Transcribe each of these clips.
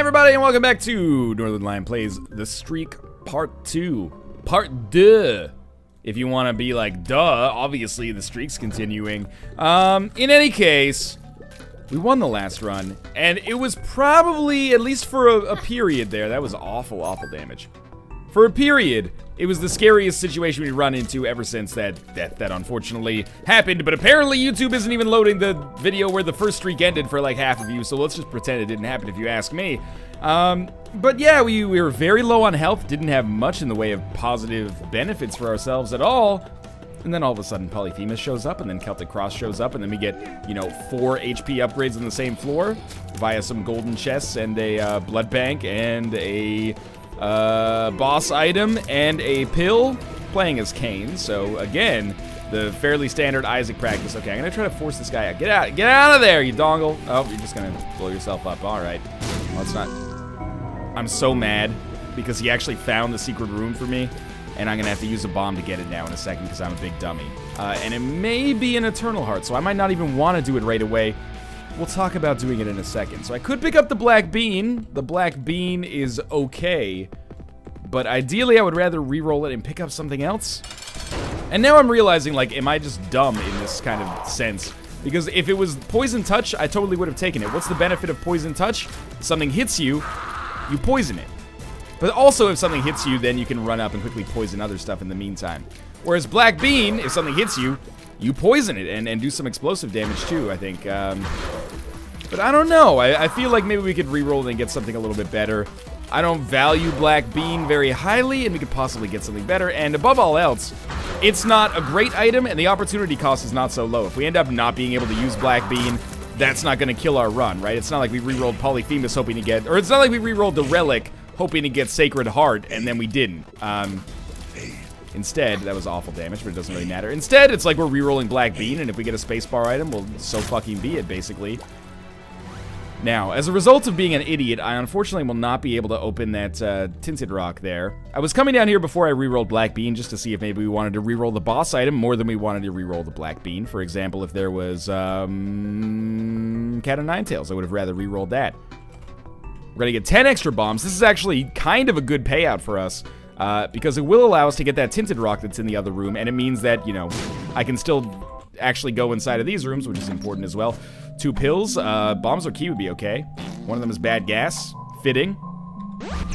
everybody, and welcome back to Northernlion Plays The Streak Part 2. Part 2. If you want to be like, duh, obviously the streak's continuing. In any case, we won the last run, and it was probably, at least for a period there, that was awful, awful damage. For a period, it was the scariest situation we've run into ever since that unfortunately happened, but apparently YouTube isn't even loading the video where the first streak ended for like half of you, so let's just pretend it didn't happen if you ask me. But yeah, we were very low on health, didn't have much in the way of positive benefits for ourselves at all, and then all of a sudden Polyphemus shows up, and then Celtic Cross shows up, and then we get, you know, 4 HP upgrades on the same floor via some golden chests and a blood bank and a boss item and a pill, playing as Cain. So again, the fairly standard Isaac practice. Okay, I'm gonna try to force this guy out. Get out of there, you dongle. Oh, you're just gonna blow yourself up. All right. Well, it's not. I'm so mad because he actually found the secret room for me, and I'm gonna have to use a bomb to get it now in a second because I'm a big dummy. And it may be an Eternal Heart, so I might not even want to do it right away. We'll talk about doing it in a second. So I could pick up the Black Bean. The Black Bean is okay, but ideally I would rather re-roll it and pick up something else. And now I'm realizing, like, am I just dumb in this kind of sense? Because if it was Poison Touch, I totally would have taken it. What's the benefit of Poison Touch? If something hits you, you poison it. But also if something hits you, then you can run up and quickly poison other stuff in the meantime. Whereas Black Bean, if something hits you, you poison it and do some explosive damage too, I think. But I don't know. I feel like maybe we could re-roll and get something a little bit better. I don't value Black Bean very highly, and we could possibly get something better. And above all else, it's not a great item, and the opportunity cost is not so low. If we end up not being able to use Black Bean, that's not going to kill our run, right? It's not like we re-rolled Polyphemus hoping to get... Or it's not like we re-rolled the Relic hoping to get Sacred Heart, and then we didn't. Instead, that was awful damage, but it doesn't really matter. Instead, it's like we're re-rolling Black Bean, and if we get a spacebar item, well, so fucking be it, basically. Now, as a result of being an idiot, I unfortunately will not be able to open that Tinted Rock there. I was coming down here before I re-rolled Black Bean just to see if maybe we wanted to re-roll the boss item more than we wanted to re-roll the Black Bean. For example, if there was Cat of Nine Tails, I would have rather re-rolled that. We're going to get 10 extra bombs. This is actually kind of a good payout for us. Because it will allow us to get that Tinted Rock that's in the other room, and it means that, you know, I can still actually go inside of these rooms, which is important as well. 2 pills, bombs or key would be okay. One of them is bad gas, fitting.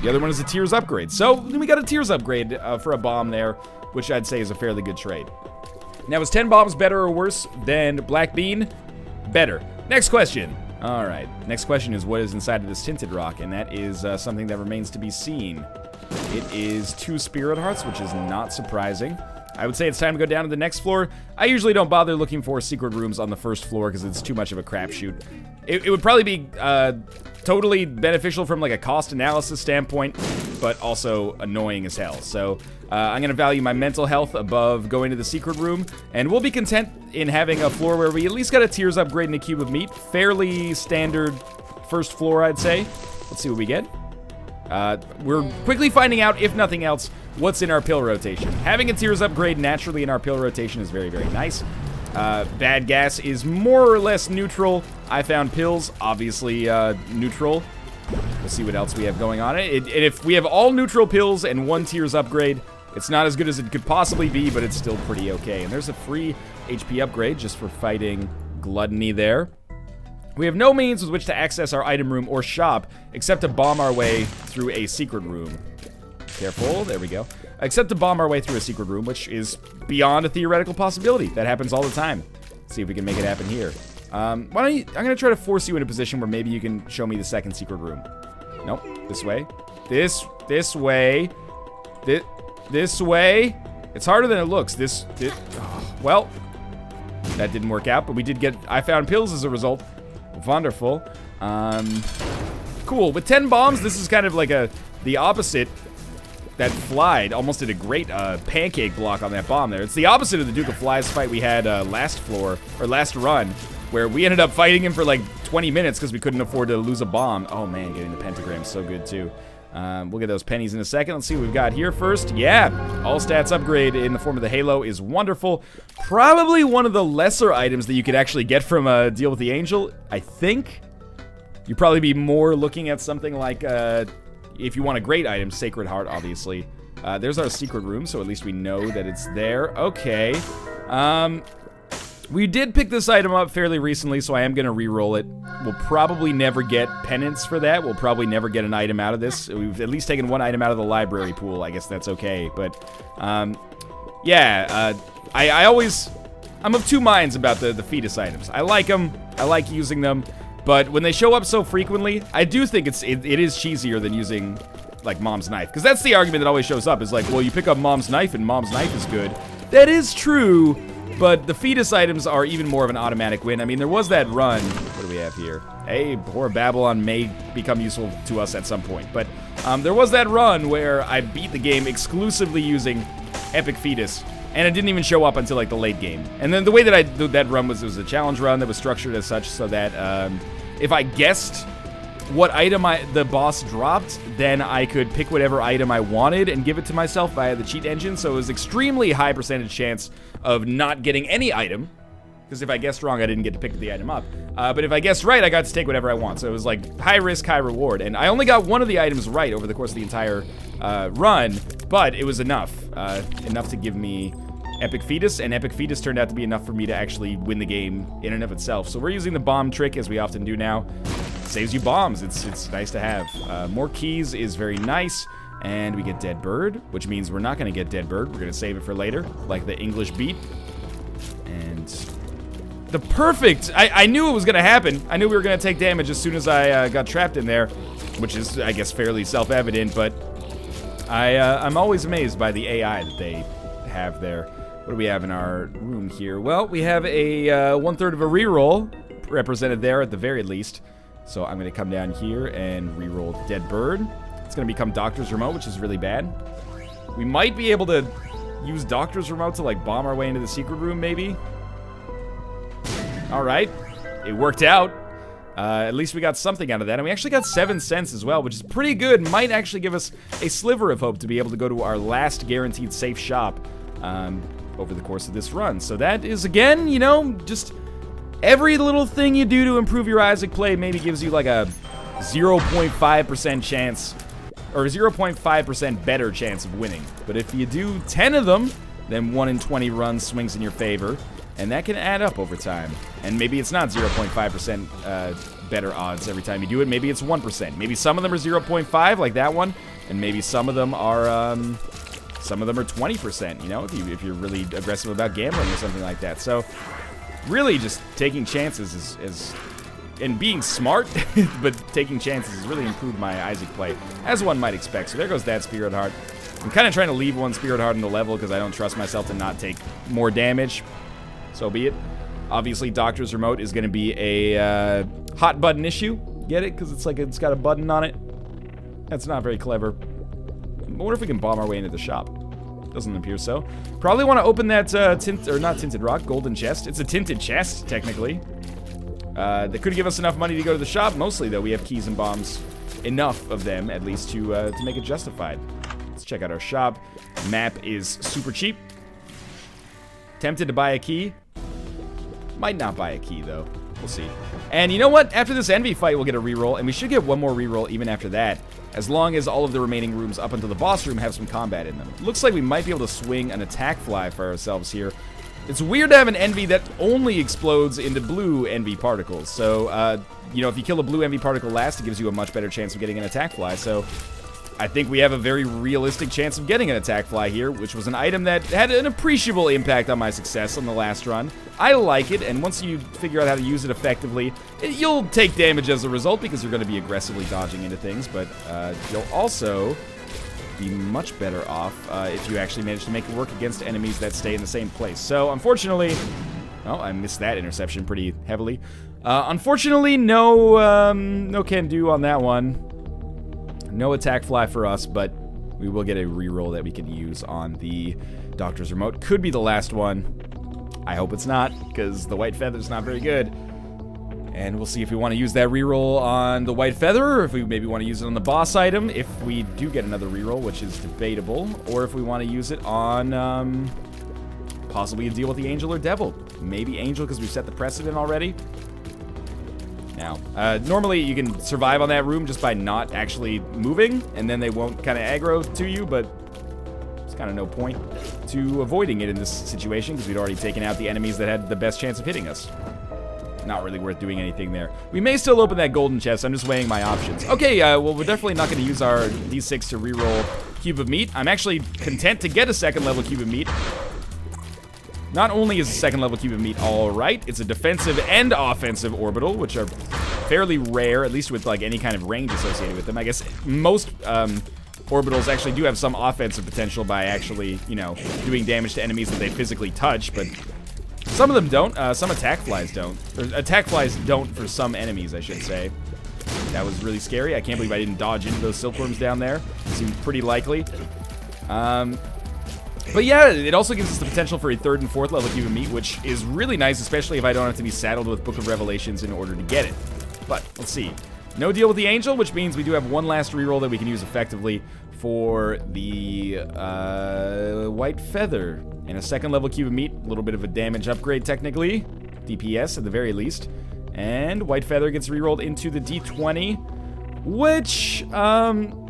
The other one is a Tears upgrade. So, we got a Tears upgrade for a bomb there, which I'd say is a fairly good trade. Now, is 10 bombs better or worse than Black Bean? Better. Next question. Alright, next question is what is inside of this Tinted Rock, and that is something that remains to be seen. It is 2 Spirit Hearts, which is not surprising. I would say it's time to go down to the next floor. I usually don't bother looking for secret rooms on the first floor because it's too much of a crapshoot. It would probably be totally beneficial from like a cost analysis standpoint, but also annoying as hell. So I'm going to value my mental health above going to the secret room, and we'll be content in having a floor where we at least got a Tears upgrade and a Cube of Meat. Fairly standard first floor, I'd say. Let's see what we get. We're quickly finding out, if nothing else, what's in our pill rotation. Having a Tears upgrade naturally in our pill rotation is very, very nice. Bad gas is more or less neutral. I found pills, obviously neutral. We'll see what else we have going on. If we have all neutral pills and 1 Tears upgrade, it's not as good as it could possibly be, but it's still pretty okay. And there's a free HP upgrade just for fighting Gluttony there. We have no means with which to access our item room or shop, except to bomb our way through a secret room. Careful, there we go. Except to bomb our way through a secret room, which is beyond a theoretical possibility. That happens all the time. Let's see if we can make it happen here. I'm gonna try to force you in a position where maybe you can show me the second secret room. Nope, this way. This way. This way. It's harder than it looks. Well, that didn't work out, but we did get, I found pills as a result. Wonderful. Cool. With 10 bombs, this is kind of like the opposite. That Flied almost did a great pancake block on that bomb there. It's the opposite of the Duke of Flies fight we had last run, where we ended up fighting him for like 20 minutes because we couldn't afford to lose a bomb. Oh man, getting the pentagram is so good too. We'll get those pennies in a second. Let's see what we've got here first. Yeah, all stats upgrade in the form of the Halo is wonderful. Probably one of the lesser items that you could actually get from a Deal with the Angel, I think. You'd probably be more looking at something like, if you want a great item, Sacred Heart, obviously. There's our secret room, so at least we know that it's there. Okay. We did pick this item up fairly recently, so I am going to re-roll it. We'll probably never get penance for that. We'll probably never get an item out of this. We've at least taken one item out of the library pool. I guess that's okay. But, yeah, I'm of two minds about the fetus items. I like them. I like using them. But when they show up so frequently, I do think it is cheesier than using, like, Mom's Knife. Because that's the argument that always shows up, is like, well, you pick up Mom's Knife and Mom's Knife is good. That is true, but the fetus items are even more of an automatic win. I mean, there was that run. What do we have here? Hey, poor Babylon may become useful to us at some point. But there was that run where I beat the game exclusively using Epic Fetus. And it didn't even show up until, like, the late game. And then the way that I did that run was, it was a challenge run that was structured as such so that if I guessed what item the boss dropped, then I could pick whatever item I wanted and give it to myself via the cheat engine. So it was extremely high percentage chance of not getting any item. Because if I guessed wrong, I didn't get to pick the item up. But if I guessed right, I got to take whatever I want. So it was like high risk, high reward. And I only got one of the items right over the course of the entire run. But it was enough. Enough to give me Epic Fetus. And Epic Fetus turned out to be enough for me to actually win the game in and of itself. So we're using the bomb trick, as we often do now. It saves you bombs. It's nice to have. More keys is very nice. And we get Dead Bird, which means we're not going to get Dead Bird. We're going to save it for later, like the English beat. And the perfect... I knew it was going to happen. I knew we were going to take damage as soon as I got trapped in there, which is, I guess, fairly self-evident, but I'm always amazed by the AI that they have there. What do we have in our room here? Well, we have a 1/3 of a reroll represented there at the very least. So I'm going to come down here and reroll Dead Bird. It's going to become Doctor's Remote, which is really bad. We might be able to use Doctor's Remote to, like, bomb our way into the secret room, maybe. Alright. It worked out. At least we got something out of that. And we actually got 7 cents as well, which is pretty good. Might actually give us a sliver of hope to be able to go to our last guaranteed safe shop over the course of this run. So that is, again, you know, just every little thing you do to improve your Isaac play maybe gives you like a 0.5% chance, or 0.5% better chance of winning. But if you do 10 of them, then 1 in 20 runs swings in your favor. And that can add up over time. And maybe it's not 0.5% better odds every time you do it. Maybe it's 1%. Maybe some of them are 0.5, like that one. And maybe some of them are 20%, you know, if you're really aggressive about gambling or something like that. So really just taking chances and being smart, but taking chances has really improved my Isaac play, as one might expect. So there goes that Spirit Heart. I'm kind of trying to leave one Spirit Heart in the level because I don't trust myself to not take more damage. So be it. Obviously, Doctor's Remote is going to be a hot button issue. Get it? Because it's like it's got a button on it. That's not very clever. I wonder if we can bomb our way into the shop. Doesn't appear so. Probably want to open that not tinted rock, golden chest. It's a tinted chest, technically. That could give us enough money to go to the shop. Mostly, though, we have keys and bombs. Enough of them, at least, to make it justified. Let's check out our shop. Map is super cheap. Tempted to buy a key. Might not buy a key, though. We'll see. And you know what? After this Envy fight, we'll get a reroll, and we should get one more reroll even after that, as long as all of the remaining rooms up until the boss room have some combat in them. Looks like we might be able to swing an attack fly for ourselves here. It's weird to have an Envy that only explodes into blue Envy particles. So, you know, if you kill a blue Envy particle last, it gives you a much better chance of getting an attack fly. So I think we have a very realistic chance of getting an attack fly here, which was an item that had an appreciable impact on my success on the last run. I like it, and once you figure out how to use it effectively, you'll take damage as a result because you're going to be aggressively dodging into things, but you'll also be much better off if you actually manage to make it work against enemies that stay in the same place. So, unfortunately, oh, I missed that interception pretty heavily. Unfortunately, no can do on that one. No attack fly for us, but we will get a reroll that we can use on the Doctor's Remote. Could be the last one. I hope it's not, because the White Feather's not very good. And we'll see if we want to use that reroll on the White Feather, or if we maybe want to use it on the boss item, if we do get another reroll, which is debatable, or if we want to use it on possibly a deal with the Angel or Devil. Maybe Angel, because we've set the precedent already. Nah, Now, normally you can survive on that room just by not actually moving, and then they won't kind of aggro to you, but there's kind of no point to avoiding it in this situation, because we'd already taken out the enemies that had the best chance of hitting us. Not really worth doing anything there. We may still open that golden chest. I'm just weighing my options. Okay, well, we're definitely not going to use our D6 to reroll Cube of Meat. I'm actually content to get a second level Cube of Meat. Not only is a second level Cube of Meat all right, it's a defensive and offensive orbital, which are fairly rare, at least with like any kind of range associated with them. I guess most orbitals actually do have some offensive potential by actually, you know, doing damage to enemies that they physically touch, but some of them don't. Some attack flies don't. Or attack flies don't for some enemies, I should say. That was really scary. I can't believe I didn't dodge into those silkworms down there. Seemed pretty likely. But yeah, it also gives us the potential for a 3rd and 4th level Cube of Meat, which is really nice, especially if I don't have to be saddled with Book of Revelations in order to get it. But, let's see. No deal with the Angel, which means we do have one last reroll that we can use effectively for the White Feather. And a 2nd level Cube of Meat, a little bit of a damage upgrade technically. DPS at the very least. And White Feather gets rerolled into the D20, which,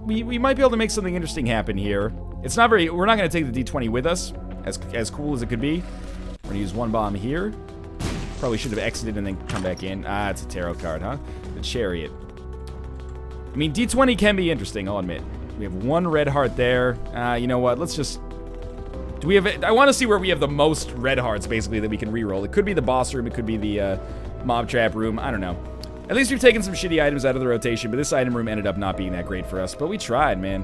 we might be able to make something interesting happen here. It's not very, we're not going to take the D20 with us, as cool as it could be. We're going to use one bomb here. Probably should have exited and then come back in. Ah, it's a tarot card, huh? The Chariot. I mean, D20 can be interesting, I'll admit. We have one red heart there. You know what, let's just... Do we have... I want to see where we have the most red hearts, basically, that we can reroll. It could be the boss room, it could be the mob trap room, I don't know. At least we've taken some shitty items out of the rotation, but this item room ended up not being that great for us. But we tried, man.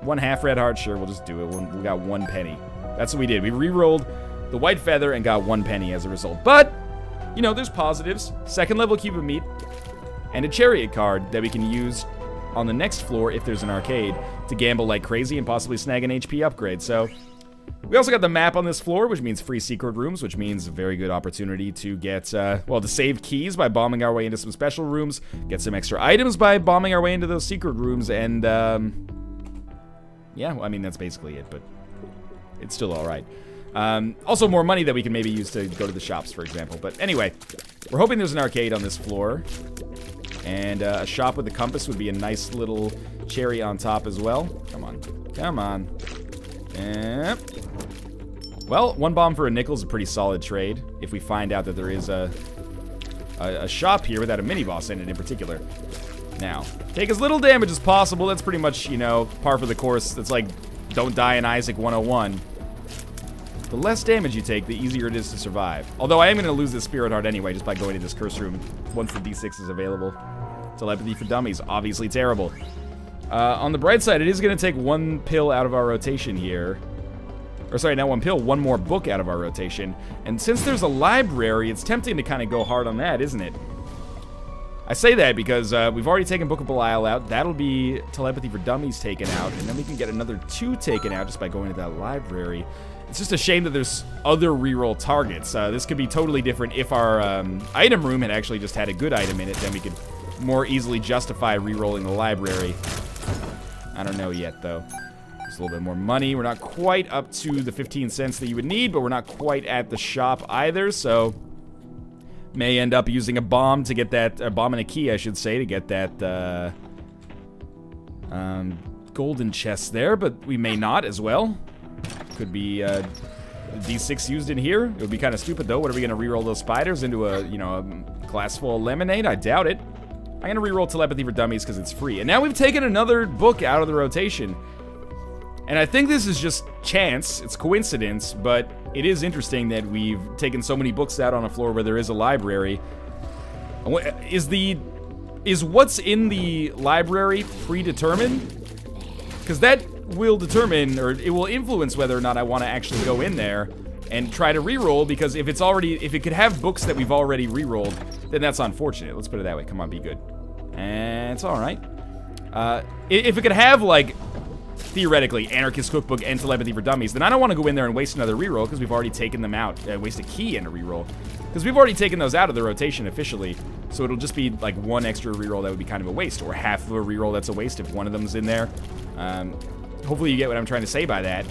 1/2 red heart, sure, we'll just do it. We got 1 penny. That's what we did. We re-rolled the White Feather and got 1 penny as a result. But, you know, there's positives. 2nd level Cube of Meat and a Chariot card that we can use on the next floor if there's an arcade to gamble like crazy and possibly snag an HP upgrade. So, we also got the map on this floor, which means free secret rooms, which means a very good opportunity to get, well, to save keys by bombing our way into some special rooms, get some extra items by bombing our way into those secret rooms, and, yeah, well, I mean, that's basically it, but it's still alright. Also, more money that we can maybe use to go to the shops, for example. But anyway, we're hoping there's an arcade on this floor. And a shop with a compass would be a nice little cherry on top as well. Come on. Come on. Yep. Well, 1 bomb for a nickel is a pretty solid trade, if we find out that there is a shop here without a mini-boss in it in particular. Now, take as little damage as possible. That's pretty much, you know, par for the course. That's like, don't die in Isaac 101. The less damage you take, the easier it is to survive. Although I am going to lose this Spirit Heart anyway, just by going to this curse room once the D6 is available. Telepathy for Dummies, obviously terrible. On the bright side, it is going to take 1 pill out of our rotation here. Or sorry, not 1 pill, 1 more book out of our rotation. And since there's a library, it's tempting to kind of go hard on that, isn't it? I say that because we've already taken Book of Belial out. That'll be Telepathy for Dummies taken out. And then we can get another 2 taken out just by going to that library. It's just a shame that there's other reroll targets. This could be totally different if our item room had actually just had a good item in it. Then we could more easily justify rerolling the library. I don't know yet, though. Just a little bit more money. We're not quite up to the 15 cents that you would need, but we're not quite at the shop either, so... May end up using a bomb to get that, a bomb and a key, I should say, to get that, golden chest there, but we may not as well. Could be, D6 used in here. It would be kind of stupid, though. What are we going to reroll those spiders into a, you know, a glass full of lemonade? I doubt it. I'm going to reroll Telepathy for Dummies because it's free. And now we've taken another book out of the rotation. And I think this is just chance, it's coincidence, but it is interesting that we've taken so many books out on a floor where there is a library. Is what's in the library predetermined? Because that will determine, or it will influence whether or not I want to actually go in there and try to reroll, because if it could have books that we've already rerolled, then that's unfortunate. Let's put it that way. Come on, be good. And it's alright. If it could have, like, theoretically, Anarchist Cookbook and Telepathy for Dummies, then I don't want to go in there and waste another reroll, because we've already taken them out. Waste a key and a reroll. Because we've already taken those out of the rotation officially, so it'll just be, like, 1 extra reroll that would be kind of a waste, or half of a reroll that's a waste if one of them's in there. Hopefully you get what I'm trying to say by that.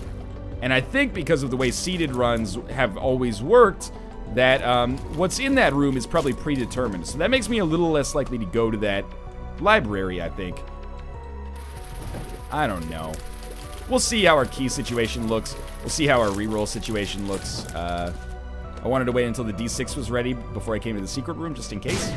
And I think because of the way seeded runs have always worked, that what's in that room is probably predetermined. So that makes me a little less likely to go to that library, I think. I don't know. We'll see how our key situation looks. We'll see how our reroll situation looks. I wanted to wait until the D6 was ready before I came to the secret room, just in case.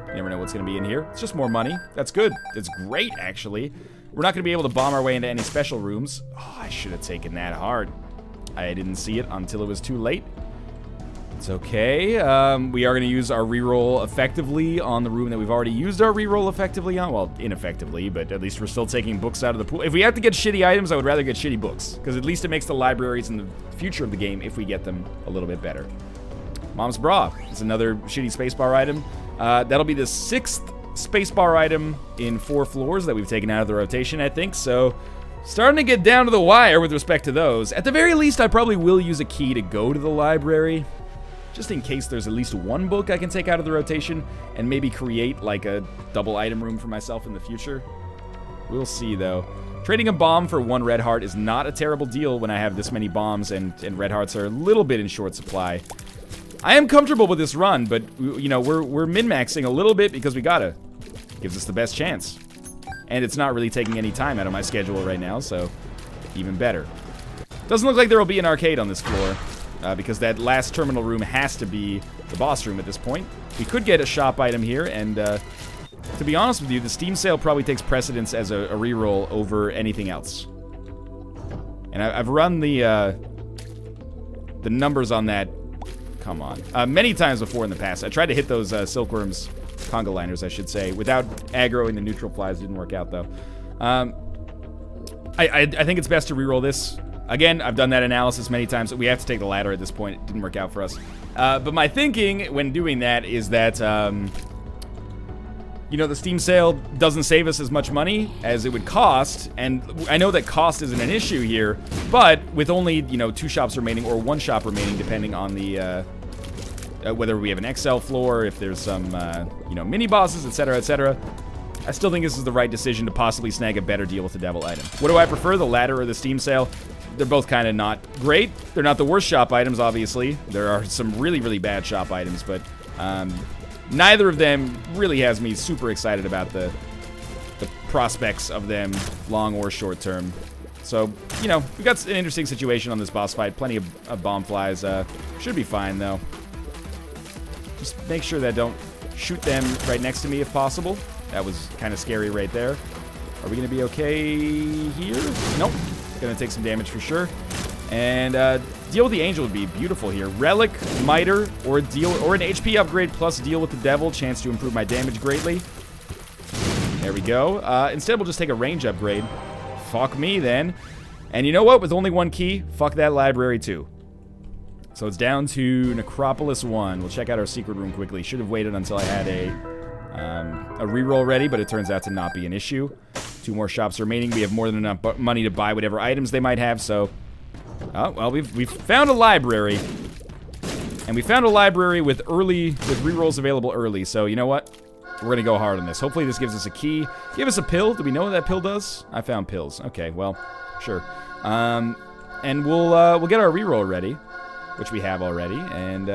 You never know what's going to be in here. It's just more money. That's good. It's great, actually. We're not going to be able to bomb our way into any special rooms. Oh, I should have taken that hard. I didn't see it until it was too late. It's okay. We are going to use our reroll effectively on the room that we've already used our reroll effectively on. Well, ineffectively, but at least we're still taking books out of the pool. If we have to get shitty items, I would rather get shitty books, because at least it makes the libraries in the future of the game, if we get them, a little bit better. Mom's Bra is another shitty spacebar item. That'll be the 6th spacebar item in 4 floors that we've taken out of the rotation, I think, so starting to get down to the wire with respect to those. At the very least, I probably will use a key to go to the library, just in case there's at least one book I can take out of the rotation and maybe create like a double item room for myself in the future. We'll see, though. Trading a bomb for 1 red heart is not a terrible deal when I have this many bombs and red hearts are a little bit in short supply. I am comfortable with this run, but, you know, we're min-maxing a little bit because we gotta. Gives us the best chance. And it's not really taking any time out of my schedule right now, so even better. Doesn't look like there will be an arcade on this floor, because that last terminal room has to be the boss room at this point. We could get a shop item here, and to be honest with you, the Steam sale probably takes precedence as a reroll over anything else. And I've run the numbers on that. Come on. Many times before in the past. I tried to hit those silkworms, conga liners, I should say, without aggroing the neutral flies. Didn't work out, though. I think it's best to reroll this. Again, I've done that analysis many times. We have to take the ladder at this point. It didn't work out for us. But my thinking when doing that is that, you know, the Steam sale doesn't save us as much money as it would cost, and I know that cost isn't an issue here, but with only, you know, 2 shops remaining, or 1 shop remaining, depending on the, whether we have an XL floor, if there's some, you know, mini-bosses, etc., I still think this is the right decision to possibly snag a better deal with the devil item. What do I prefer, the ladder or the Steam sale? They're both kind of not great. They're not the worst shop items, obviously. There are some really, really bad shop items, but, neither of them really has me super excited about the prospects of them, long or short term. So, you know, we got an interesting situation on this boss fight. Plenty of bomb flies. Should be fine, though. Just make sure that I don't shoot them right next to me if possible. That was kind of scary right there. Are we going to be okay here? Nope. Going to take some damage for sure. And deal with the angel would be beautiful here. Relic, Miter, or an HP upgrade plus deal with the devil. Chance to improve my damage greatly. There we go. Instead, we'll just take a range upgrade. Fuck me, then. And you know what? With only 1 key, fuck that library, too. So it's down to Necropolis 1. We'll check out our secret room quickly. Should have waited until I had a reroll ready, but it turns out to not be an issue. 2 more shops remaining. We have more than enough money to buy whatever items they might have, so... Oh, well, we've found a library. And we found a library with rerolls available early, so you know what? We're gonna go hard on this. Hopefully this gives us a key. Give us a pill. Do we know what that pill does? I found pills. Okay, well, sure. And we'll get our reroll ready, which we have already, and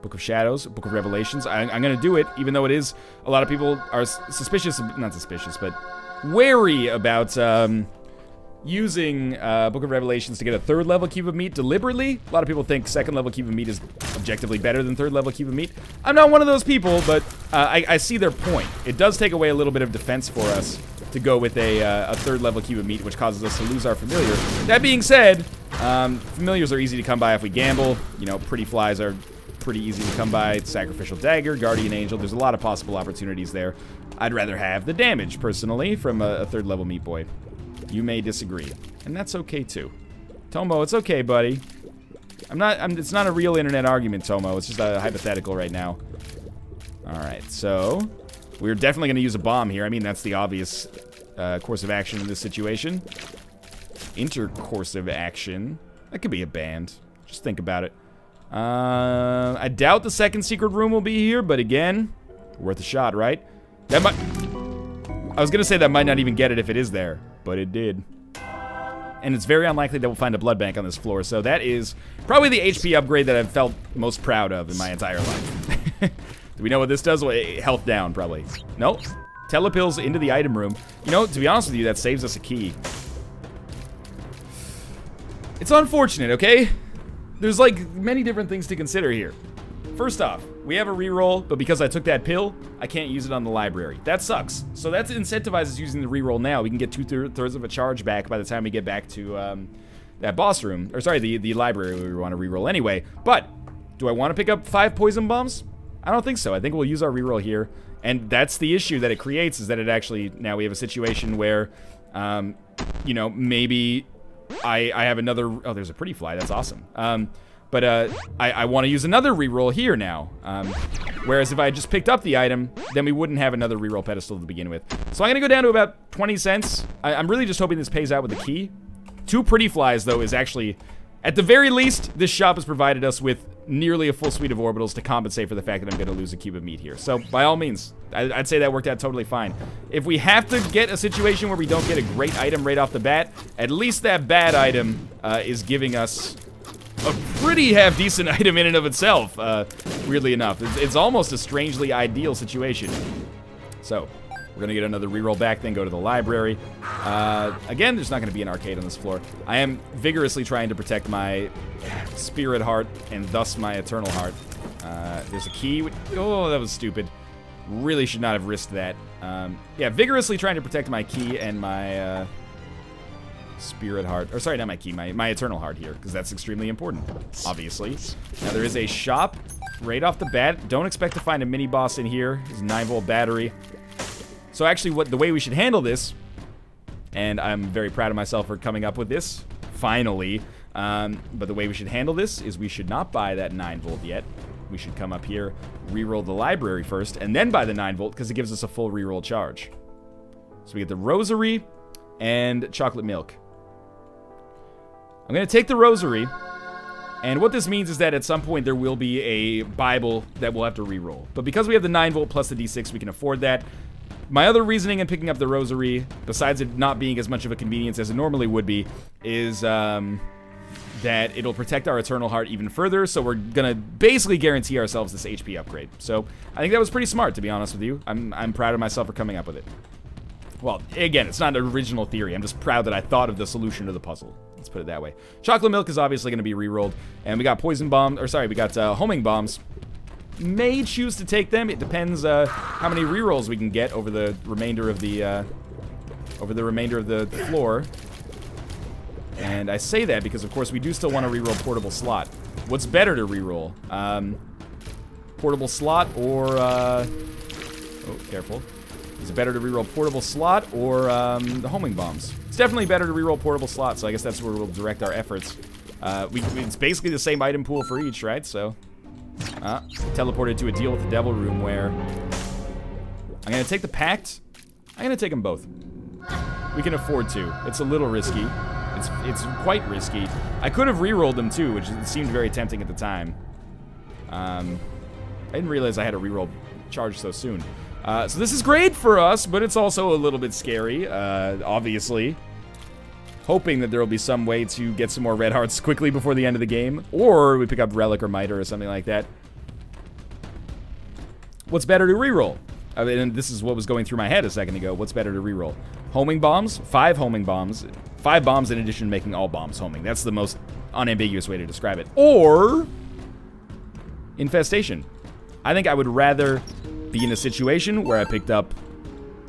Book of Shadows, Book of Revelations. I'm gonna do it, even though it is, a lot of people are suspicious, not suspicious, but wary about using Book of Revelations to get a 3rd level cube of meat deliberately. A lot of people think 2nd level cube of meat is objectively better than 3rd level cube of meat. I'm not one of those people, but I see their point. It does take away a little bit of defense for us to go with a 3rd level cube of meat, which causes us to lose our familiar. That being said, familiars are easy to come by if we gamble. You know, pretty flies are pretty easy to come by. Sacrificial Dagger, Guardian Angel, there's a lot of possible opportunities there. I'd rather have the damage, personally, from a 3rd level meat boy. You may disagree, and that's okay too. Tomo, it's okay, buddy. It's not a real internet argument, Tomo. It's just a hypothetical right now. Alright, so we're definitely going to use a bomb here. I mean, that's the obvious course of action in this situation. Intercoursive action. That could be a band. Just think about it. I doubt the 2nd secret room will be here, but again, worth a shot, right? That might... I was going to say that might not even get it if it is there, but it did. and it's very unlikely that we'll find a blood bank on this floor, so that is probably the HP upgrade that I've felt most proud of in my entire life. Do we know what this does? Well, health down, probably. Nope. Telepills into the item room. You know, to be honest with you, that saves us a key. It's unfortunate, okay? There's, like, many different things to consider here. First off, we have a reroll, but because I took that pill, I can't use it on the library. That sucks. So that incentivizes using the reroll now. We can get 2/3 of a charge back by the time we get back to that boss room. Or sorry, the library we want to reroll anyway. But, do I want to pick up 5 poison bombs? I don't think so. I think we'll use our reroll here. And that's the issue that it creates, is that it actually, now we have a situation where, you know, maybe I have another, oh, there's a pretty fly, that's awesome. But I want to use another reroll here now. Whereas if I just picked up the item, then we wouldn't have another reroll pedestal to begin with. So I'm going to go down to about 20 cents. I'm really just hoping this pays out with the key. 2 pretty flies, though, is actually, at the very least, this shop has provided us with nearly a full suite of orbitals to compensate for the fact that I'm going to lose a cube of meat here. So, by all means, I'd say that worked out totally fine. If we have to get a situation where we don't get a great item right off the bat, at least that bad item is giving us a pretty half-decent item in and of itself, weirdly enough. It's almost a strangely ideal situation. So, we're going to get another reroll back, then go to the library. Again, there's not going to be an arcade on this floor. I am vigorously trying to protect my spirit heart, and thus my eternal heart. There's a key. Oh, that was stupid. Really should not have risked that. Yeah, vigorously trying to protect my key and my spirit heart. Or sorry, not my key, my eternal heart here, because that's extremely important, obviously. Now, there is a shop right off the bat. Don't expect to find a mini-boss in here. There's a 9-volt battery. So actually, the way we should handle this, and I'm very proud of myself for coming up with this, finally, but the way we should handle this is we should not buy that 9-volt yet. We should come up here, reroll the library first, and then buy the 9-volt, because it gives us a full reroll charge. So we get the rosary and chocolate milk. I'm going to take the rosary, and what this means is that at some point there will be a Bible that we'll have to reroll. But because we have the 9-volt plus the D6, we can afford that. My other reasoning in picking up the rosary, besides it not being as much of a convenience as it normally would be, is that it'll protect our eternal heart even further, so we're gonna basically guarantee ourselves this HP upgrade. So I think that was pretty smart, to be honest with you. I'm proud of myself for coming up with it. Well, again, it's not an original theory. I'm just proud that I thought of the solution to the puzzle. Let's put it that way. Chocolate milk is obviously going to be rerolled, and we got poison bomb, or sorry, we got homing bombs. May choose to take them. It depends how many rerolls we can get over the remainder of the floor. And I say that because, of course, we do still want to reroll portable slot. What's better to reroll? Portable slot or oh, careful. Is it better to reroll portable slot or the homing bombs? It's definitely better to reroll portable slot, so I guess that's where we'll direct our efforts. It's basically the same item pool for each, right? So, teleported to a deal with the devil room where I'm going to take the pact. I'm going to take them both. We can afford to. It's a little risky. It's quite risky. I could have rerolled them too, which seemed very tempting at the time. I didn't realize I had a reroll charge so soon. So this is great for us, but it's also a little bit scary, obviously. Hoping that there will be some way to get some more red hearts quickly before the end of the game. Or we pick up Relic or Miter or something like that. What's better to reroll? I mean, and this is what was going through my head a second ago. What's better to reroll? Homing bombs? 5 homing bombs. 5 bombs in addition to making all bombs homing. That's the most unambiguous way to describe it. Or infestation. I think I would rather be in a situation where I picked up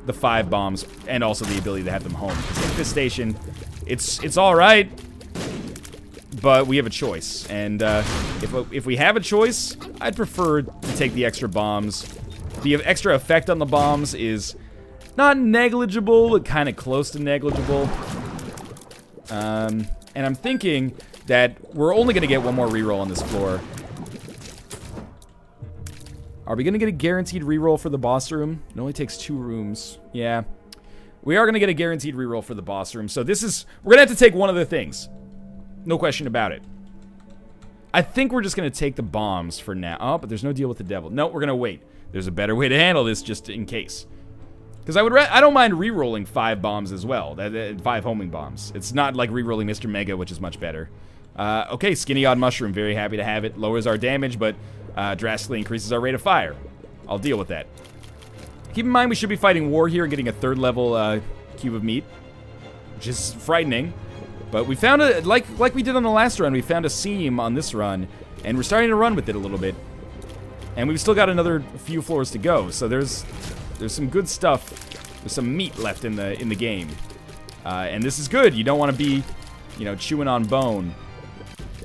the 5 bombs and also the ability to have them home. Because infestation, it's all right, but we have a choice. And if we have a choice, I'd prefer to take the extra bombs. The extra effect on the bombs is not negligible, but kind of close to negligible. And I'm thinking that we're only going to get one more reroll on this floor. Are we going to get a guaranteed reroll for the boss room? It only takes 2 rooms. Yeah. We are going to get a guaranteed reroll for the boss room. So this is... We're going to have to take one of the things. No question about it. I think we're just going to take the bombs for now. Oh, but there's no deal with the devil. No, we're going to wait. There's a better way to handle this just in case. Because I don't mind re-rolling 5 bombs as well. 5 homing bombs. It's not like re-rolling Mr. Mega, which is much better. Okay, Skinny Odd Mushroom. Very happy to have it. Lowers our damage, but drastically increases our rate of fire. I'll deal with that. Keep in mind we should be fighting War here and getting a 3rd level cube of meat, which is frightening. But we found a, like we did on the last run, we found a seam on this run, and we're starting to run with it a little bit. And we've still got another few floors to go, so there's some good stuff. There's some meat left in the game, and this is good. You don't want to be, you know, chewing on bone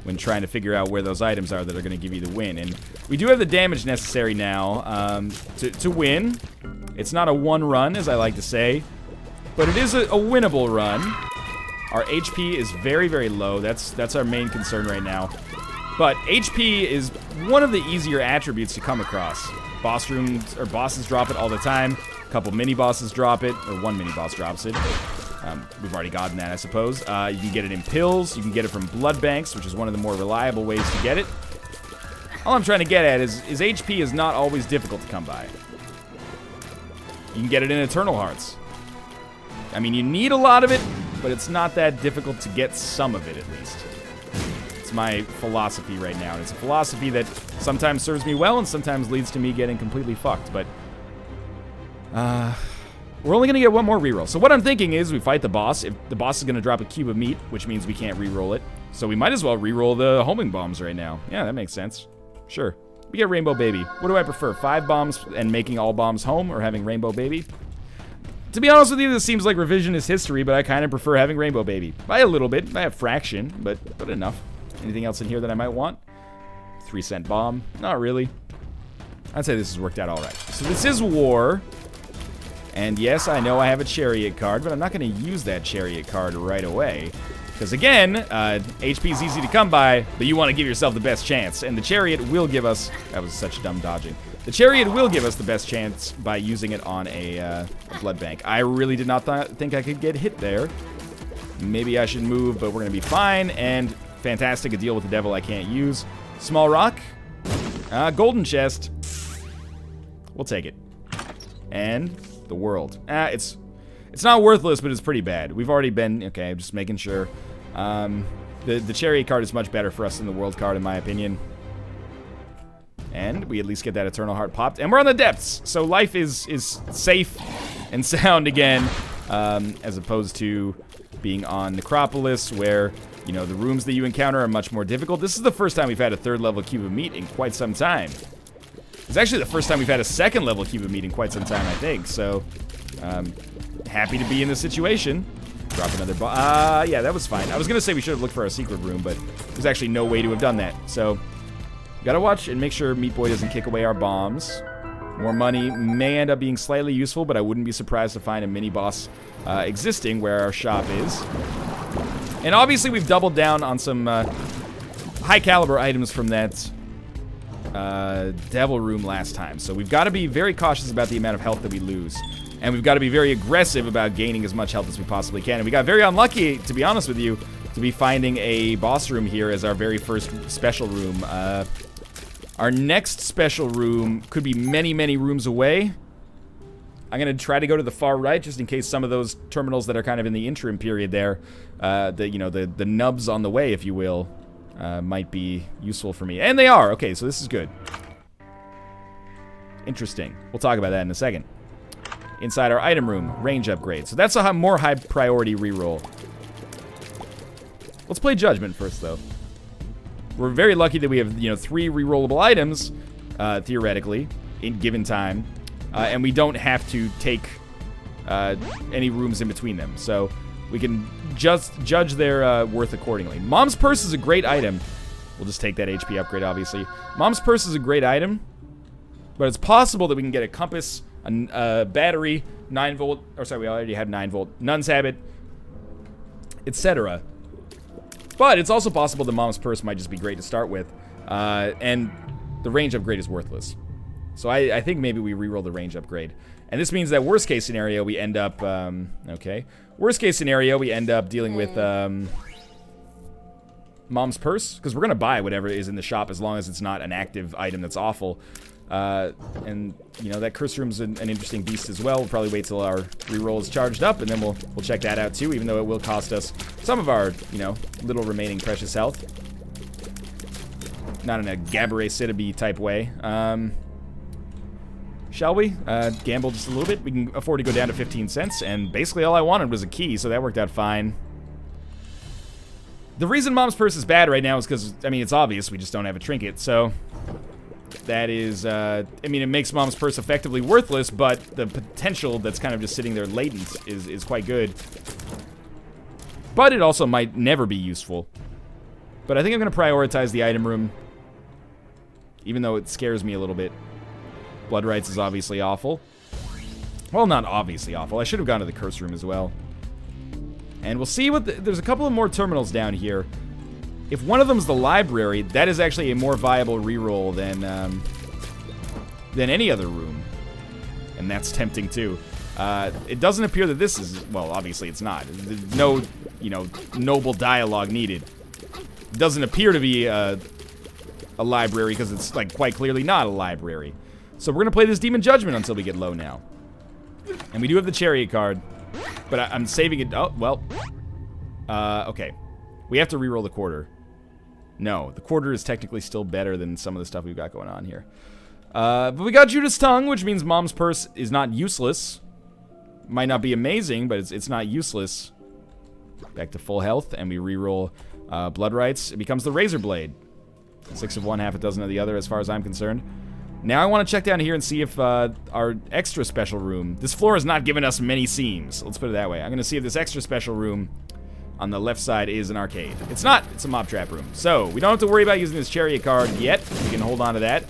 when trying to figure out where those items are that are going to give you the win. And we do have the damage necessary now to win. It's not a one run, as I like to say, but it is a winnable run. Our HP is very, very low. That's our main concern right now. But HP is one of the easier attributes to come across. Bosses drop it all the time. A couple mini-bosses drop it, or one mini-boss drops it. We've already gotten that, I suppose. You can get it in pills. You can get it from blood banks, which is one of the more reliable ways to get it. All I'm trying to get at is HP is not always difficult to come by. You can get it in Eternal Hearts. I mean, you need a lot of it, but it's not that difficult to get some of it, at least. It's my philosophy right now, and it's a philosophy that sometimes serves me well and sometimes leads to me getting completely fucked, but we're only going to get one more reroll. So what I'm thinking is we fight the boss. If the boss is going to drop a cube of meat, which means we can't reroll it, so we might as well reroll the homing bombs right now. Yeah, that makes sense. Sure. We get Rainbow Baby. What do I prefer, 5 bombs and making all bombs home, or having Rainbow Baby? To be honest with you, this seems like revisionist history, but I kind of prefer having Rainbow Baby. By a little bit, by a fraction, but enough. Anything else in here that I might want? 3-cent bomb. Not really. I'd say this has worked out all right. So this is War. And yes, I know I have a Chariot card, but I'm not going to use that Chariot card right away. Because again, HP is easy to come by, but you want to give yourself the best chance. And the Chariot will give us... That was such dumb dodging. The Chariot will give us the best chance by using it on a blood bank. I really did not think I could get hit there. Maybe I should move, but we're going to be fine. And fantastic, a deal with the devil I can't use. Small rock. Golden chest. We'll take it. And the world. It's not worthless, but it's pretty bad. We've already been... Okay, I'm just making sure. The Chariot card is much better for us than the world card, in my opinion. And we at least get that Eternal Heart popped. And we're on the depths, so life is safe and sound again, as opposed to being on Necropolis, where, you know, the rooms that you encounter are much more difficult. This is the first time we've had a 3rd level cube of meat in quite some time. It's actually the first time we've had a 2nd level cube of meat in quite some time, I think. So, happy to be in this situation. Drop another bomb. Yeah, that was fine. I was gonna say we should have looked for our secret room, but there's actually no way to have done that. So, gotta watch and make sure Meat Boy doesn't kick away our bombs. More money may end up being slightly useful, but I wouldn't be surprised to find a mini-boss existing where our shop is. And obviously we've doubled down on some high-caliber items from that Devil Room last time. So we've got to be very cautious about the amount of health that we lose. And we've got to be very aggressive about gaining as much health as we possibly can. And we got very unlucky, to be honest with you, to be finding a boss room here as our very first special room. Our next special room could be many, many rooms away. I'm going to try to go to the far right, just in case some of those terminals that are kind of in the interim period there, the nubs on the way, if you will, might be useful for me. And they are. Okay, so this is good. Interesting. We'll talk about that in a second. Inside our item room, range upgrade. So that's a more high priority reroll. Let's play Judgment first, though. We're very lucky that we have, 3 rerollable items, theoretically, in given time. And we don't have to take any rooms in between them. So we can just judge their worth accordingly. Mom's Purse is a great item. We'll just take that HP upgrade, obviously. Mom's Purse is a great item. But it's possible that we can get a compass, a battery, 9-volt... Or sorry, we already had 9-volt. Nun's Habit, etc. But it's also possible the Mom's Purse might just be great to start with. And the range upgrade is worthless. So I think maybe we reroll the range upgrade. And this means that worst case scenario, we end up... okay. Worst case scenario, we end up dealing with... Mom's Purse, because we're going to buy whatever is in the shop as long as it's not an active item that's awful. And, you know, that curse room's an interesting beast as well. We'll probably wait till our reroll is charged up, and then we'll check that out too, even though it will cost us some of our, you know, little remaining precious health. Not in a Gabourey Citaby type way. Shall we? Gamble just a little bit. We can afford to go down to 15 cents, and basically all I wanted was a key, so that worked out fine. The reason Mom's Purse is bad right now is because, I mean, it's obvious, we just don't have a trinket, so that is, I mean, it makes Mom's Purse effectively worthless, but the potential that's kind of just sitting there latent is quite good. But it also might never be useful. But I think I'm going to prioritize the item room, even though it scares me a little bit. Blood Rites is obviously awful. Well, not obviously awful. I should have gone to the curse room as well. And we'll see what there's a couple of more terminals down here. If one of them is the library, that is actually a more viable reroll than any other room. And that's tempting too. It doesn't appear that this is, well, obviously it's not. No, you know, noble dialogue needed. It doesn't appear to be a library because it's like quite clearly not a library. So we're gonna play this Demon Judgment until we get low now. And we do have the Chariot card, but I'm saving it. Oh, well. Okay. We have to reroll the quarter. No, the quarter is technically still better than some of the stuff we've got going on here. But we got Judas Tongue, which means Mom's Purse is not useless. Might not be amazing, but it's not useless. Back to full health, and we reroll Blood Rites. It becomes the Razor Blade. 6 of one, half a dozen of the other, as far as I'm concerned. Now I want to check down here and see if our extra special room... This floor has not given us many seams. Let's put it that way. I'm going to see if this extra special room on the left side is an arcade. It's not. It's a mob trap room. So, we don't have to worry about using this Chariot card yet. We can hold on to that.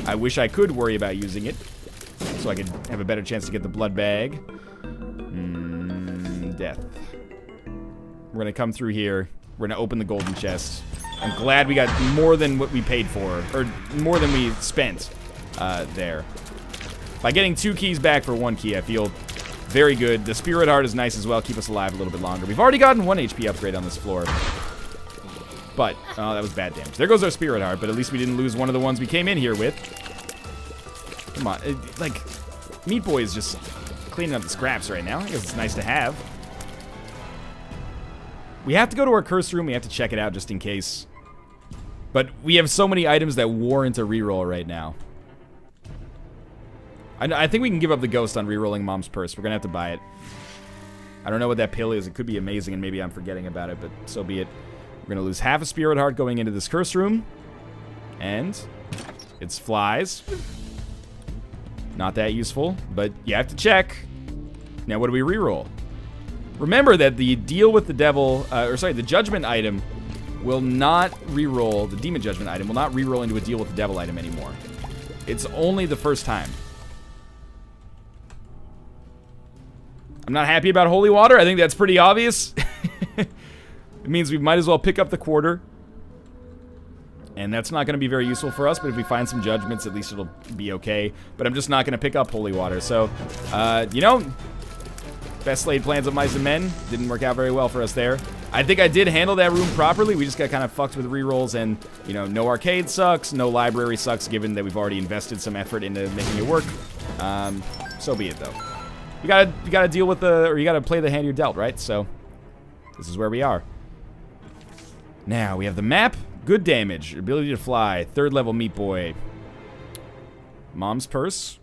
I wish I could worry about using it, so I could have a better chance to get the blood bag. Death. We're going to come through here. We're going to open the golden chest. I'm glad we got more than what we paid for, or more than we spent there. By getting 2 keys back for 1 key, I feel very good. The Spirit Heart is nice as well. Keep us alive a little bit longer. We've already gotten 1 HP upgrade on this floor. But, oh, that was bad damage. There goes our Spirit Heart, but at least we didn't lose one of the ones we came in here with. Come on. Like, Meat Boy is just cleaning up the scraps right now. I guess it's nice to have. We have to go to our curse room. We have to check it out just in case. But we have so many items that warrant a reroll right now. I think we can give up the ghost on rerolling Mom's Purse. We're going to have to buy it. I don't know what that pill is. It could be amazing, and maybe I'm forgetting about it, but so be it. We're going to lose half a Spirit Heart going into this curse room. And it's flies. Not that useful, but you have to check. Now, what do we reroll? Remember that the deal with the devil, the judgment item will not reroll, the demon judgment item will not reroll into a deal with the devil item anymore. It's only the first time. I'm not happy about holy water. I think that's pretty obvious. It means we might as well pick up the quarter. And that's not going to be very useful for us, but if we find some judgments, at least it'll be okay. But I'm just not going to pick up holy water. So, you know, best laid plans of mice and men. Didn't work out very well for us there. I think I did handle that room properly. We just got kind of fucked with rerolls, and, you know, no arcade sucks, no library sucks, given that we've already invested some effort into making it work. So be it, though. You gotta deal with you gotta play the hand you're dealt, right? So, this is where we are. Now, we have the map. Good damage. Ability to fly. 3rd level Meat Boy. Mom's Purse.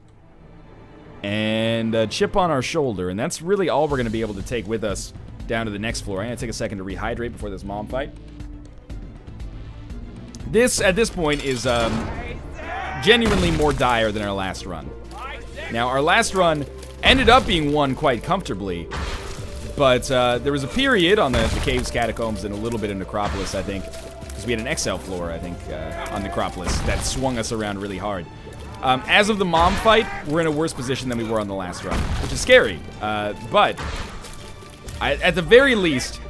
And a chip on our shoulder. And that's really all we're going to be able to take with us down to the next floor. I'm going to take a second to rehydrate before this mom fight. This, at this point, is genuinely more dire than our last run. Now, our last run ended up being won quite comfortably. But there was a period on the caves, catacombs, and a little bit of Necropolis, I think. Because we had an XL floor, I think, on Necropolis that swung us around really hard. As of the mom fight, we're in a worse position than we were on the last run, which is scary. But at the very least,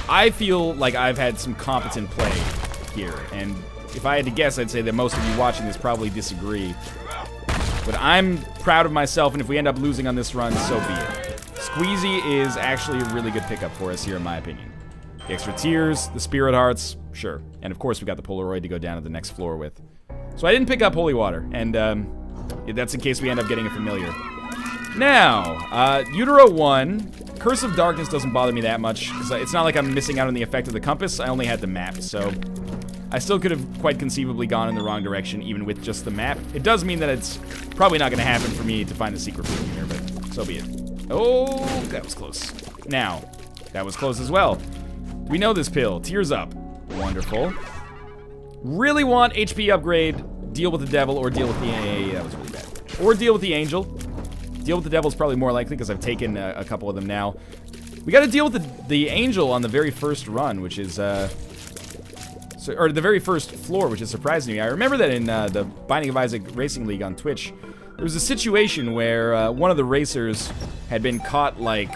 I feel like I've had some competent play here. And if I had to guess, I'd say that most of you watching this probably disagree. But I'm proud of myself, and if we end up losing on this run, so be it. Squeezy is actually a really good pickup for us here, in my opinion. The extra tears, the spirit hearts, sure. And of course we got the Polaroid to go down to the next floor with. So I didn't pick up holy water, and that's in case we end up getting a familiar. Now, Utero 1, Curse of Darkness doesn't bother me that much, because it's not like I'm missing out on the effect of the compass. I only had the map, so I still could have quite conceivably gone in the wrong direction, even with just the map. It does mean that it's probably not going to happen for me to find the secret room here, but so be it. Oh, that was close. Now, that was close as well. We know this pill. Tears up. Wonderful. Really want HP upgrade, deal with the devil, or deal with the... that was really bad. Or deal with the angel. Deal with the devil is probably more likely because I've taken a couple of them now. We got to deal with the angel on the very first run, which is... or the very first floor, which is surprising to me. I remember that in the Binding of Isaac Racing League on Twitch, there was a situation where one of the racers had been caught, like,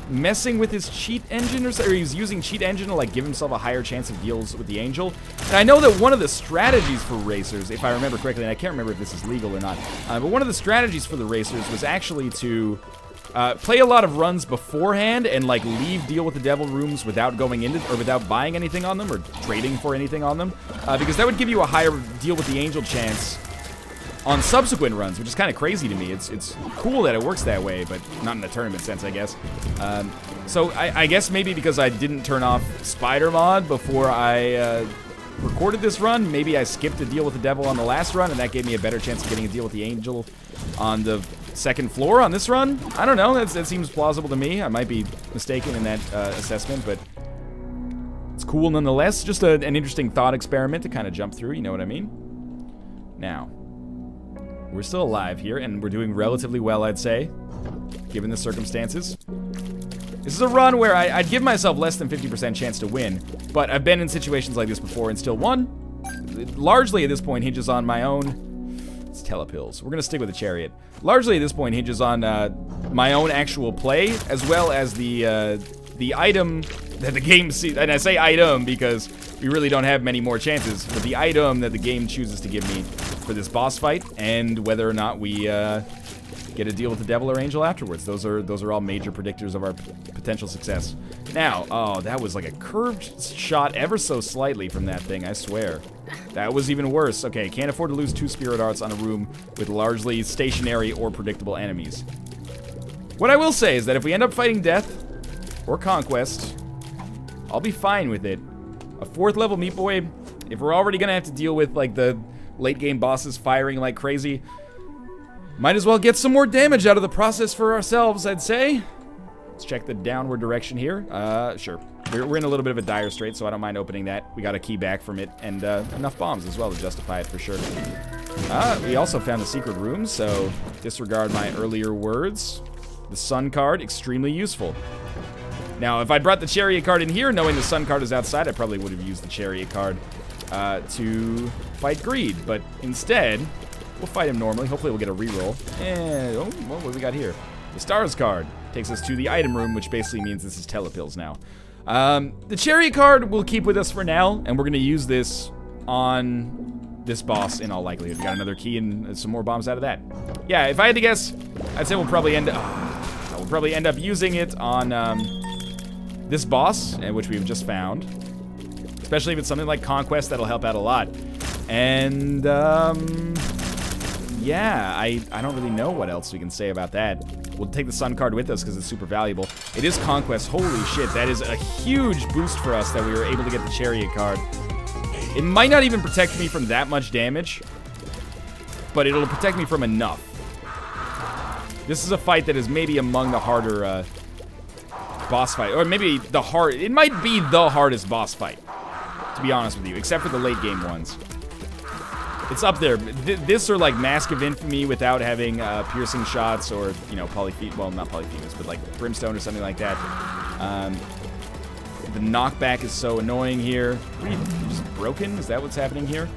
messing with his cheat engine, or he was using cheat engine to, like, give himself a higher chance of deals with the angel. And I know that one of the strategies for racers, if I remember correctly, and I can't remember if this is legal or not, but one of the strategies for the racers was actually to play a lot of runs beforehand and, like, leave deal with the devil rooms without going into, or without buying anything on them or trading for anything on them, because that would give you a higher deal with the angel chance on subsequent runs, which is kind of crazy to me. It's cool that it works that way, but not in a tournament sense, I guess. So I guess maybe because I didn't turn off Spider Mod before I recorded this run, maybe I skipped a deal with the devil on the last run, and that gave me a better chance of getting a deal with the angel on the second floor on this run. I don't know, that seems plausible to me. I might be mistaken in that assessment, but it's cool nonetheless. Just an interesting thought experiment to kind of jump through, you know what I mean? Now, we're still alive here, and we're doing relatively well, I'd say, given the circumstances. This is a run where I'd give myself less than 50% chance to win, but I've been in situations like this before and still won. It largely at this point hinges on my own... It's telepills. We're going to stick with the chariot. Largely at this point hinges on my own actual play, as well as the item that the game sees. And I say item because we really don't have many more chances, but the item that the game chooses to give me for this boss fight, and whether or not we get a deal with the devil or angel afterwards. Those are all major predictors of our potential success. Now, oh, that was like a curved shot ever so slightly from that thing, I swear. That was even worse. Okay, can't afford to lose 2 spirit hearts on a room with largely stationary or predictable enemies. What I will say is that if we end up fighting death or conquest, I'll be fine with it. A 4th level Meat Boy, if we're already gonna have to deal with like the late game bosses firing like crazy, might as well get some more damage out of the process for ourselves, I'd say. Let's check the downward direction here. Sure. We're in a little bit of a dire strait, so I don't mind opening that. We got a key back from it, and enough bombs as well to justify it for sure. We also found the secret room, so disregard my earlier words. The sun card, extremely useful. Now, if I brought the chariot card in here, knowing the sun card is outside, I probably would have used the chariot card to fight greed, but instead, we'll fight him normally. Hopefully we'll get a reroll. And, oh, what do we got here? The stars card takes us to the item room, which basically means this is telepills now. The chariot card we'll keep with us for now, and we're going to use this on this boss in all likelihood. We got another key and some more bombs out of that. Yeah, if I had to guess, I'd say we'll probably end up using it on this boss, which we've just found. Especially if it's something like Conquest, that'll help out a lot. And, yeah, I don't really know what else we can say about that. We'll take the Sun card with us because it's super valuable. It is Conquest. Holy shit, that is a huge boost for us that we were able to get the Chariot card. It might not even protect me from that much damage, but it'll protect me from enough. This is a fight that is maybe among the harder boss fight, or maybe it might be the hardest boss fight, to be honest with you, except for the late game ones. It's up there. This or like Mask of Infamy without having piercing shots, or, you know, well, not Polyphemus, but like Brimstone or something like that. The knockback is so annoying here. What are you just broken? Is that what's happening here?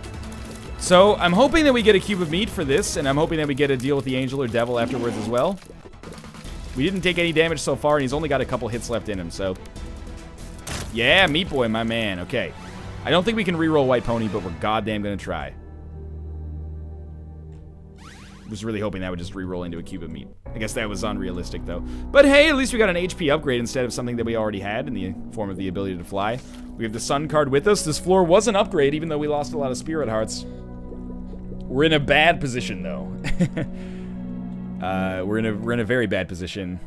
So I'm hoping that we get a cube of meat for this, and I'm hoping that we get a deal with the angel or devil afterwards as well. We didn't take any damage so far, and he's only got a couple hits left in him, so... Yeah, Meat Boy, my man. Okay. I don't think we can reroll White Pony, but we're goddamn gonna try. was really hoping that would just re-roll into a cube of meat. I guess that was unrealistic, though. But hey, at least we got an HP upgrade instead of something that we already had in the form of the ability to fly. We have the Sun card with us. This floor was an upgrade, even though we lost a lot of Spirit Hearts. We're in a bad position, though. We're in a very bad position.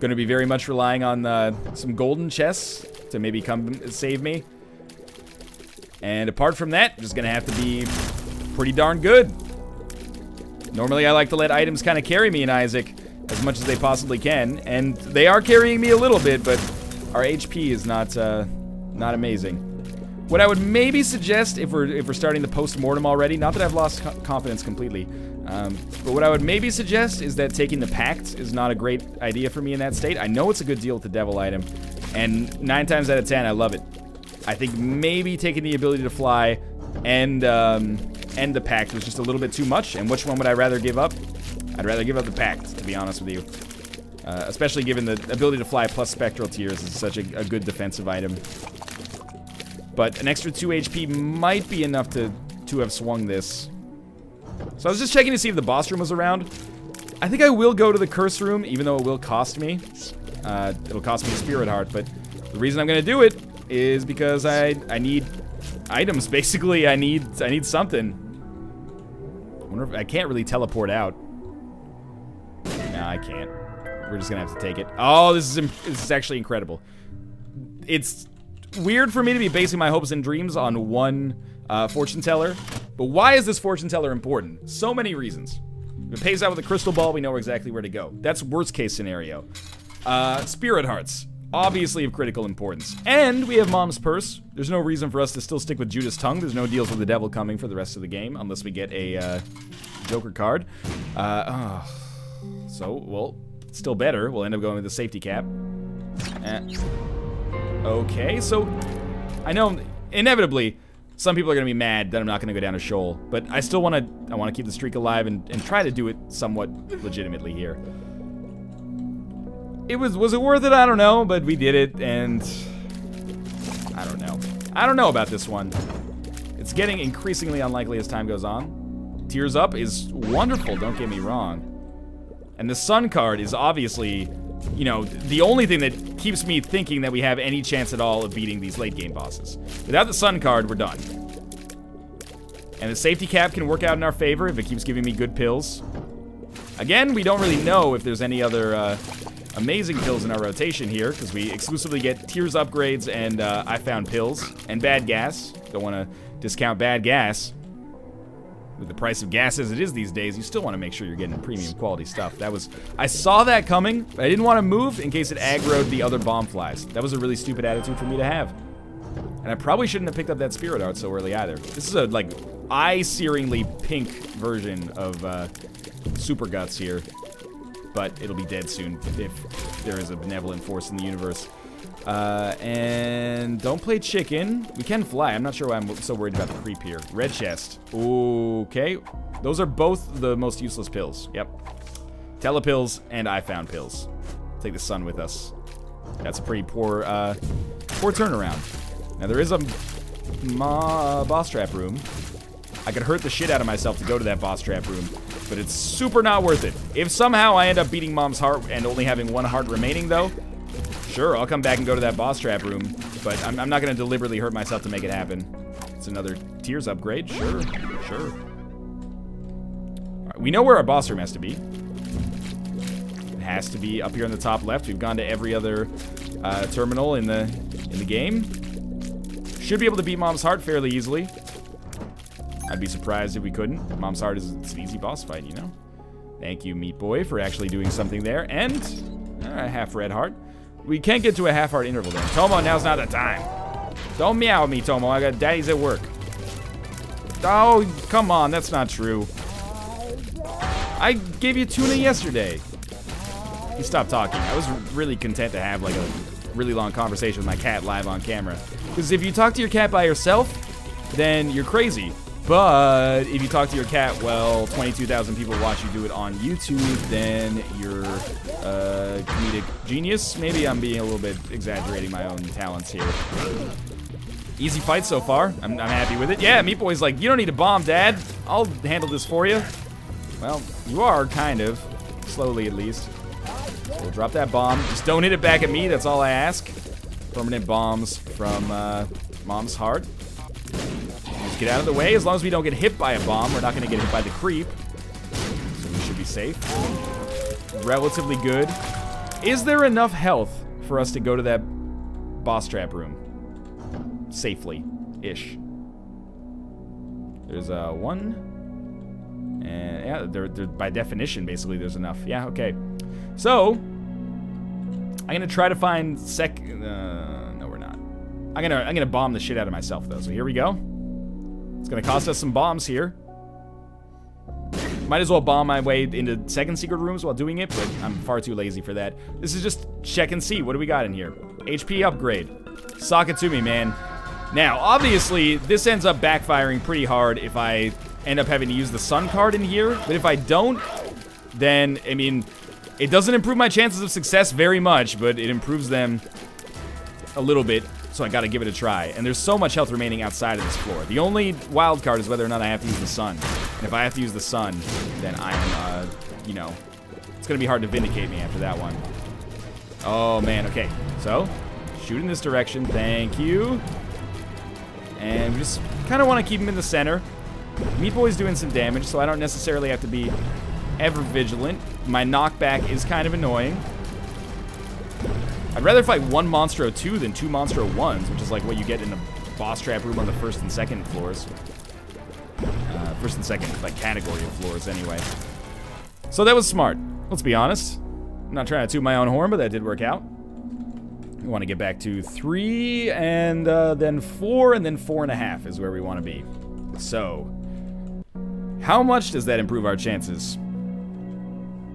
Going to be very much relying on some golden chests to maybe come save me. And apart from that, just going to have to be pretty darn good. Normally, I like to let items kind of carry me in Isaac as much as they possibly can, and they are carrying me a little bit, but our HP is not amazing. What I would maybe suggest, if we're starting the post-mortem already, not that I've lost confidence completely, but what I would maybe suggest is that taking the Pact is not a great idea for me in that state. I know it's a good deal with the Devil item, and 9 times out of 10, I love it. I think maybe taking the ability to fly and the Pact was just a little bit too much. And which one would I rather give up? I'd rather give up the Pact, to be honest with you. Especially given the ability to fly plus Spectral Tears is such a good defensive item. But an extra 2 HP might be enough to have swung this. So I was just checking to see if the boss room was around. I think I will go to the curse room, even though it will cost me. It'll cost me a Spirit Heart, but the reason I'm going to do it is because I need items, basically. I need something. I wonder if I can't really teleport out. No, I can't. We're just gonna have to take it. Oh, this is actually incredible. It's weird for me to be basing my hopes and dreams on one fortune teller, but why is this fortune teller important? So many reasons. If it pays out with a crystal ball, we know exactly where to go. That's worst case scenario. Spirit Hearts. Obviously of critical importance. And we have Mom's Purse. There's no reason for us to still stick with Judas Tongue. There's no deals with the devil coming for the rest of the game, unless we get a Joker card. So, well, still better. We'll end up going with the safety cap. Okay, so I know inevitably some people are going to be mad that I'm not going to go down a shoal, but I still want to keep the streak alive and try to do it somewhat legitimately here. Was it worth it? I don't know, but we did it, and I don't know. I don't know about this one. It's getting increasingly unlikely as time goes on. Tears Up is wonderful, don't get me wrong. And the Sun card is obviously, you know, the only thing that keeps me thinking that we have any chance at all of beating these late game bosses. Without the Sun card, we're done. And the safety cap can work out in our favor if it keeps giving me good pills. Again, we don't really know if there's any other amazing pills in our rotation here, because we exclusively get Tears upgrades and I found pills and bad gas. Don't want to discount bad gas. With the price of gas as it is these days, you still want to make sure you're getting premium quality stuff. I saw that coming, but I didn't want to move in case it aggroed the other bomb flies. That was a really stupid attitude for me to have. And I probably shouldn't have picked up that Spirit Heart so early either. This is a, like, eye-searingly pink version of Super Guts here. But it'll be dead soon if there is a benevolent force in the universe. And don't play chicken. We can fly. I'm not sure why I'm so worried about the creep here. Red chest. Okay. Those are both the most useless pills. Yep. Telepills and I found pills. Take the Sun with us. That's a pretty poor turnaround. Now there is a boss trap room. I could hurt the shit out of myself to go to that boss trap room, but it's super not worth it. If somehow I end up beating Mom's heart and only having 1 heart remaining, though, sure, I'll come back and go to that boss trap room, but I'm not going to deliberately hurt myself to make it happen. It's another Tears upgrade. Sure, sure. All right, we know where our boss room has to be. It has to be up here on the top left. We've gone to every other terminal in the game. Should be able to beat Mom's heart fairly easily. I'd be surprised if we couldn't. Mom's heart is an easy boss fight, you know? Thank you, Meat Boy, for actually doing something there. And a half red heart. We can't get to a half heart interval there. Tomo, now's not the time. Don't meow at me, Tomo. I got daddy's at work. Oh, come on. That's not true. I gave you tuna yesterday. He stopped talking. I was really content to have, like, a really long conversation with my cat live on camera. Because if you talk to your cat by yourself, then you're crazy. But if you talk to your cat, well, 22,000 people watch you do it on YouTube, then you're a comedic genius. Maybe I'm being a little bit exaggerating my own talents here. Easy fight so far. I'm happy with it. Yeah, Meat Boy's like, you don't need a bomb, Dad. I'll handle this for you. Well, you are, kind of. Slowly, at least. So we'll drop that bomb. Just don't hit it back at me, that's all I ask. Permanent bombs from Mom's Heart. Just get out of the way. As long as we don't get hit by a bomb, we're not going to get hit by the creep. So we should be safe. Relatively good. Is there enough health for us to go to that boss trap room? Safely-ish. There's one. And yeah, they're by definition, basically, there's enough. Yeah, okay. So, I'm gonna try to find no, we're not. I'm gonna bomb the shit out of myself, though. So here we go. It's gonna cost us some bombs here. Might as well bomb my way into second secret rooms while doing it, but I'm far too lazy for that. This is just check and see. What do we got in here? HP upgrade. Sock it to me, man. Now, obviously, this ends up backfiring pretty hard if I end up having to use the sun card in here. But if I don't, then, I mean, it doesn't improve my chances of success very much, but it improves them a little bit. So I gotta give it a try. And there's so much health remaining outside of this floor. The only wild card is whether or not I have to use the sun. And if I have to use the sun, then I'm, you know, it's gonna be hard to vindicate me after that one. Oh, man, okay. So, shoot in this direction, thank you. And we just kind of want to keep him in the center. Meat Boy's doing some damage, so I don't necessarily have to be ever vigilant. My knockback is kind of annoying. I'd rather fight one Monstro 2 than two Monstro 1s, which is like what you get in a boss trap room on the first and second floors. First and second, like, category of floors, anyway. So that was smart. Let's be honest. I'm not trying to toot my own horn, but that did work out. We want to get back to 3, and then 4, and then 4.5 is where we want to be. So, how much does that improve our chances?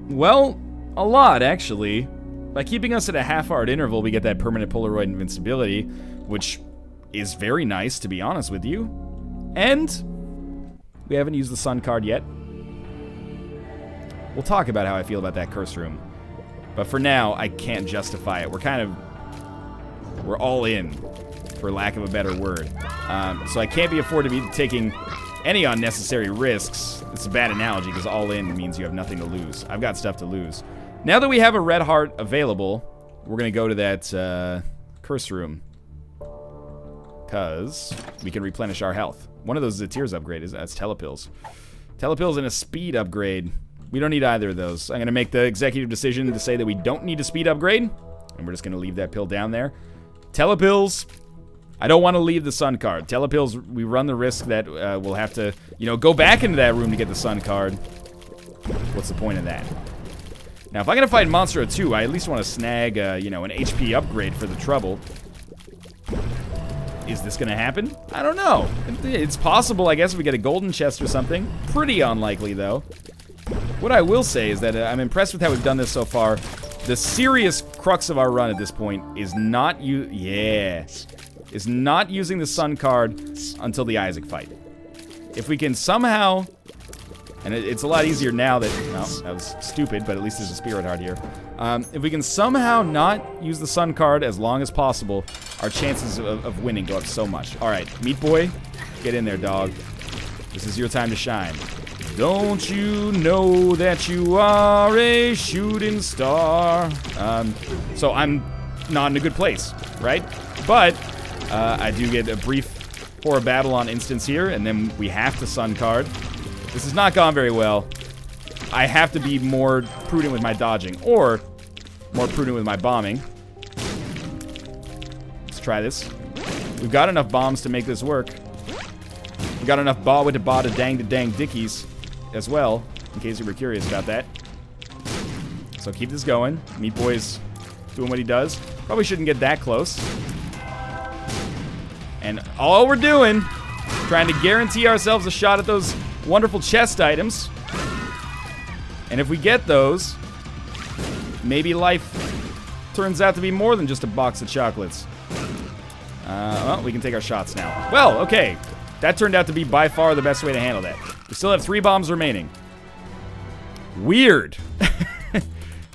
Well, a lot, actually. By keeping us at a half-hour interval, we get that permanent Polaroid invincibility, which is very nice, to be honest with you. And we haven't used the sun card yet. We'll talk about how I feel about that curse room. But for now, I can't justify it. We're all in, for lack of a better word. So I can't be afford to be taking any unnecessary risks. It's a bad analogy, because all in means you have nothing to lose. I've got stuff to lose. Now that we have a red heart available, we're going to go to that curse room. Because we can replenish our health. One of those is a tears upgrade. That's telepills. Telepills and a speed upgrade. We don't need either of those. I'm going to make the executive decision to say that we don't need a speed upgrade. And we're just going to leave that pill down there. Telepills, I don't want to leave the sun card. Telepills, we run the risk that we'll have to, you know, go back into that room to get the sun card. What's the point of that? Now, if I'm going to fight Monstro 2, I at least want to snag, you know, an HP upgrade for the trouble. Is this going to happen? I don't know. It's possible, I guess, if we get a golden chest or something. Pretty unlikely, though. What I will say is that I'm impressed with how we've done this so far. The serious crux of our run at this point is not is not using the sun card until the Isaac fight. If we can somehow, and it's a lot easier now that, no, that was stupid, but at least there's a spirit heart here. If we can somehow not use the sun card as long as possible, our chances of winning go up so much. All right, Meat Boy, get in there, dog. This is your time to shine. Don't you know that you are a shooting star? So I'm not in a good place, right? But I do get a brief horror battle on instance here, and then we have to sun card. This has not gone very well. I have to be more prudent with my dodging, or more prudent with my bombing. Let's try this. We've got enough bombs to make this work. We've got enough ba with the ba to dang dickies as well, in case you were curious about that. So keep this going. Meat Boy's doing what he does. Probably shouldn't get that close. And all we're doing, trying to guarantee ourselves a shot at those wonderful chest items. And if we get those, maybe life turns out to be more than just a box of chocolates. Well, we can take our shots now. Well, okay. That turned out to be by far the best way to handle that. We still have 3 bombs remaining. Weird.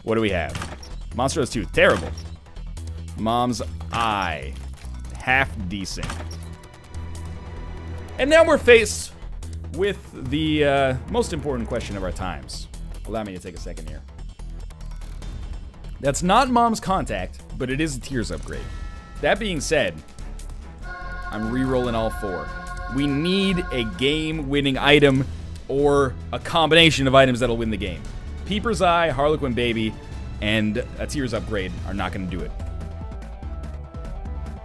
What do we have? Monstros 2, terrible. Mom's Eye, half decent. And now we're faced with the most important question of our times. Allow me to take a second here. That's not Mom's Contact, but it is a Tears upgrade. That being said, I'm re-rolling all 4. We need a game-winning item or a combination of items that'll win the game. Peeper's Eye, Harlequin Baby, and a Tears upgrade are not going to do it.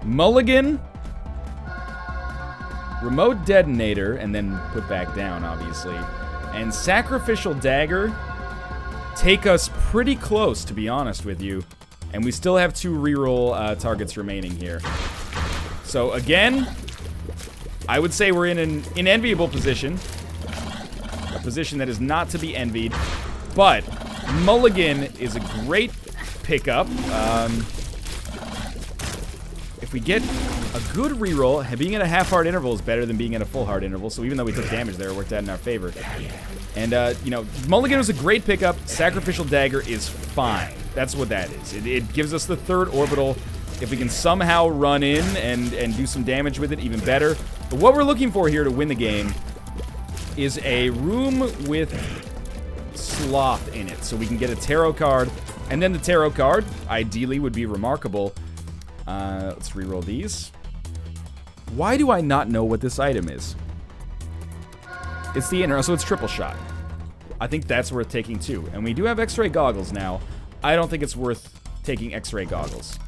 Mulligan, Remote Detonator, and then put back down, obviously, and Sacrificial Dagger take us pretty close, to be honest with you. And we still have 2 reroll targets remaining here. So again, I would say we're in an enviable position. A position that is not to be envied. But Mulligan is a great pickup. If we get a good reroll, being at a half-heart interval is better than being at a full-heart interval. So even though we took damage there, it worked out in our favor. And, you know, Mulligan was a great pickup. Sacrificial Dagger is fine. That's what that is. It gives us the 3rd orbital. If we can somehow run in and do some damage with it, even better. But what we're looking for here to win the game is a room with Sloth in it. So we can get a tarot card. And then the tarot card, ideally, would be remarkable. Let's reroll these. Why do I not know what this item is? It's the inner, so it's triple shot. I think that's worth taking too. And we do have X-ray goggles now. I don't think it's worth taking X-ray goggles.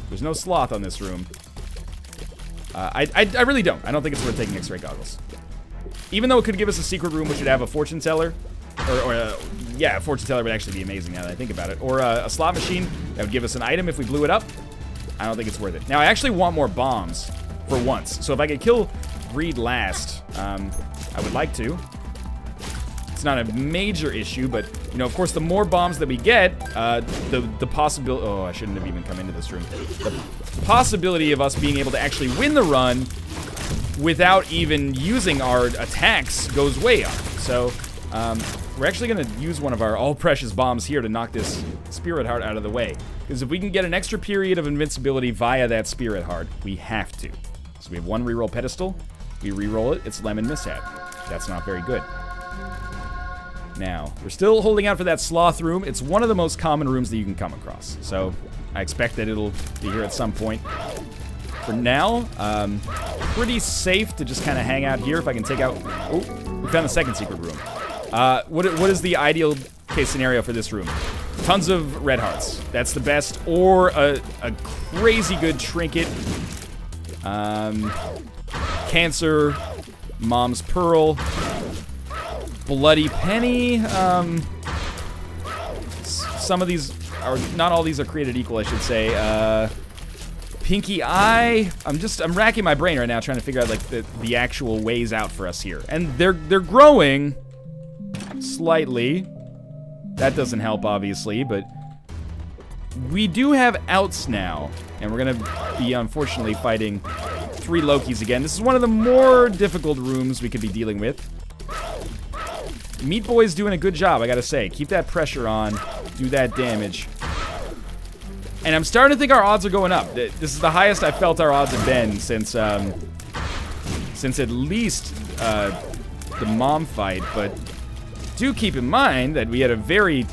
There's no sloth on this room. I really don't. I don't think it's worth taking X-ray goggles. Even though it could give us a secret room which would have a fortune teller. Yeah, a fortune teller would actually be amazing now that I think about it. Or a slot machine that would give us an item if we blew it up. I don't think it's worth it. Now, I actually want more bombs for once. So if I could kill Reed last, I would like to. It's not a major issue, but, you know, of course, the more bombs that we get, the possibility... Oh, I shouldn't have even come into this room. The possibility of us being able to actually win the run without even using our attacks goes way up. So, we're actually going to use one of our all-precious bombs here to knock this Spirit Heart out of the way. Because if we can get an extra period of invincibility via that Spirit Heart, we have to. So we have 1 reroll pedestal. We reroll it. It's Lemon Mishap. That's not very good. Now, we're still holding out for that sloth room. It's one of the most common rooms that you can come across. So I expect that it'll be here at some point. For now, pretty safe to just kind of hang out here. If I can take out... Oh, we found the second secret room. What is the ideal case scenario for this room? Tons of red hearts. That's the best. Or a crazy good trinket. Cancer. Mom's Pearl. Bloody Penny. Some of these are... Not all these are created equal, I should say. Pinky Eye. I'm racking my brain right now trying to figure out, like, the actual ways out for us here. And they're growing slightly. That doesn't help, obviously, but we do have outs now. And we're going to be, unfortunately, fighting 3 Lokis again. This is one of the more difficult rooms we could be dealing with. Meat Boy's doing a good job, I gotta say. Keep that pressure on. Do that damage. And I'm starting to think our odds are going up. This is the highest I felt our odds have been since at least the mom fight. But do keep in mind that we had a very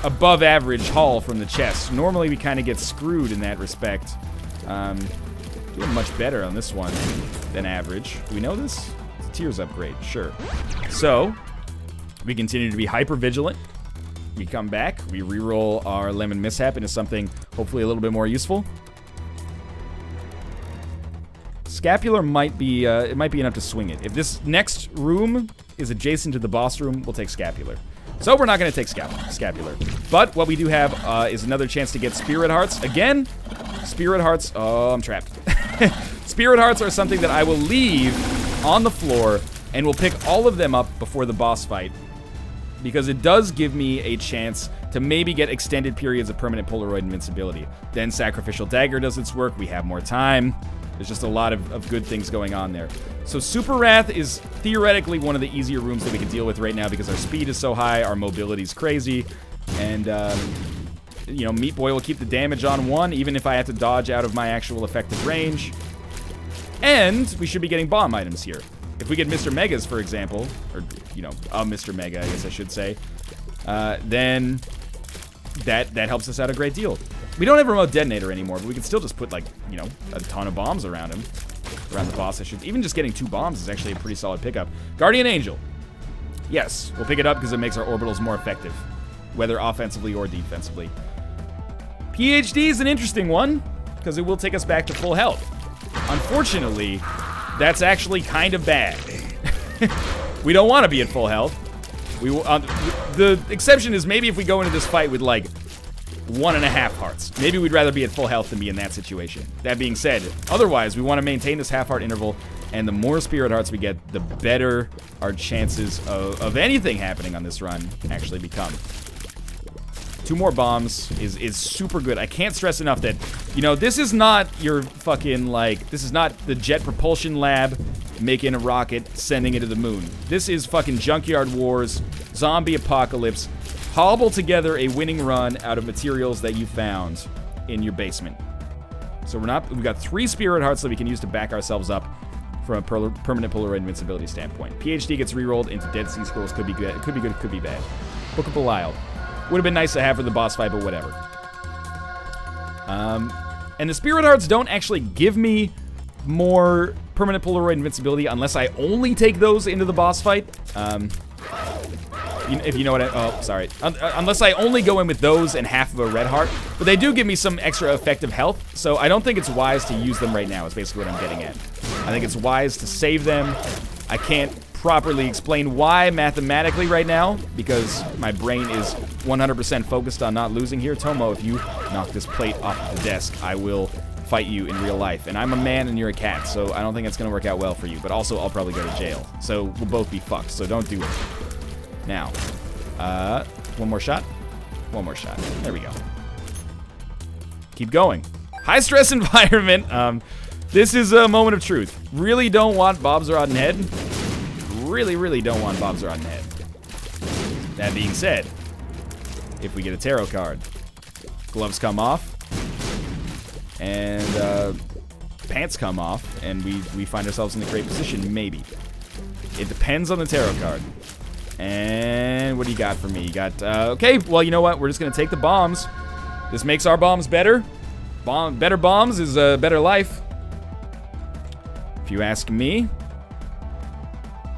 above average haul from the chest. Normally we kind of get screwed in that respect. Doing much better on this one than average. Do we know this? It's a Tears upgrade, sure. So, we continue to be hyper vigilant. We come back, we reroll our Lemon Mishap into something hopefully a little bit more useful. Scapular might be, it might be enough to swing it. If this next room is adjacent to the boss room, we'll take Scapular. So we're not going to take Scapular. But what we do have is another chance to get Spirit Hearts. Again, Spirit Hearts, oh, I'm trapped. Spirit Hearts are something that I will leave on the floor and will pick all of them up before the boss fight. Because it does give me a chance to maybe get extended periods of permanent Polaroid invincibility. Then Sacrificial Dagger does its work, we have more time. There's just a lot of good things going on there. So Super Wrath is theoretically one of the easier rooms that we can deal with right now because our speed is so high, our mobility is crazy, and you know, Meat Boy will keep the damage on 1 even if I have to dodge out of my actual effective range. And we should be getting bomb items here. If we get Mr. Megas, for example, or, you know, a Mr. Mega, I guess I should say, then that helps us out a great deal. We don't have a remote detonator anymore, but we can still just put, like, you know, a ton of bombs around him. Around the boss, I should. Even just getting 2 bombs is actually a pretty solid pickup. Guardian Angel. Yes, we'll pick it up because it makes our orbitals more effective, whether offensively or defensively. PhD is an interesting one because it will take us back to full health. Unfortunately, that's actually kind of bad. We don't want to be at full health. The exception is maybe if we go into this fight with like 1.5 hearts. Maybe we'd rather be at full health than be in that situation. That being said, otherwise we want to maintain this half heart interval, and the more spirit hearts we get, the better our chances of anything happening on this run actually become. 2 more bombs is super good. I can't stress enough that, you know, this is not your fucking, like, this is not the Jet Propulsion Lab making a rocket, sending it to the moon. This is fucking Junkyard Wars, zombie apocalypse. Hobble together a winning run out of materials that you found in your basement. So we've got 3 spirit hearts that we can use to back ourselves up from a permanent Polaroid invincibility standpoint. PhD gets rerolled into Dead Sea Scrolls. Could be good, could be bad. Book of Belial. Would have been nice to have for the boss fight, but whatever. And the spirit hearts don't actually give me more permanent Polaroid invincibility unless I only take those into the boss fight. If you know what sorry. Unless I only go in with those and half of a red heart. But they do give me some extra effective health, so I don't think it's wise to use them right now, is basically what I'm getting at. I think it's wise to save them. I can't properly explain why mathematically right now, because my brain is 100% focused on not losing here. Tomo, if you knock this plate off the desk, I will fight you in real life. And I'm a man and you're a cat, so I don't think it's going to work out well for you. But also, I'll probably go to jail. So we'll both be fucked, so don't do it. Now, one more shot. One more shot. There we go. Keep going. High stress environment. This is a moment of truth. Really don't want Bob's Rotten Head. Really, really don't want Bob's Rotten Head. That being said, if we get a tarot card, gloves come off, and pants come off, and we find ourselves in a great position, maybe. It depends on the tarot card. And what do you got for me? You got, okay, well, you know what? We're just going to take the bombs. This makes our bombs better. Better bombs is a better life. If you ask me.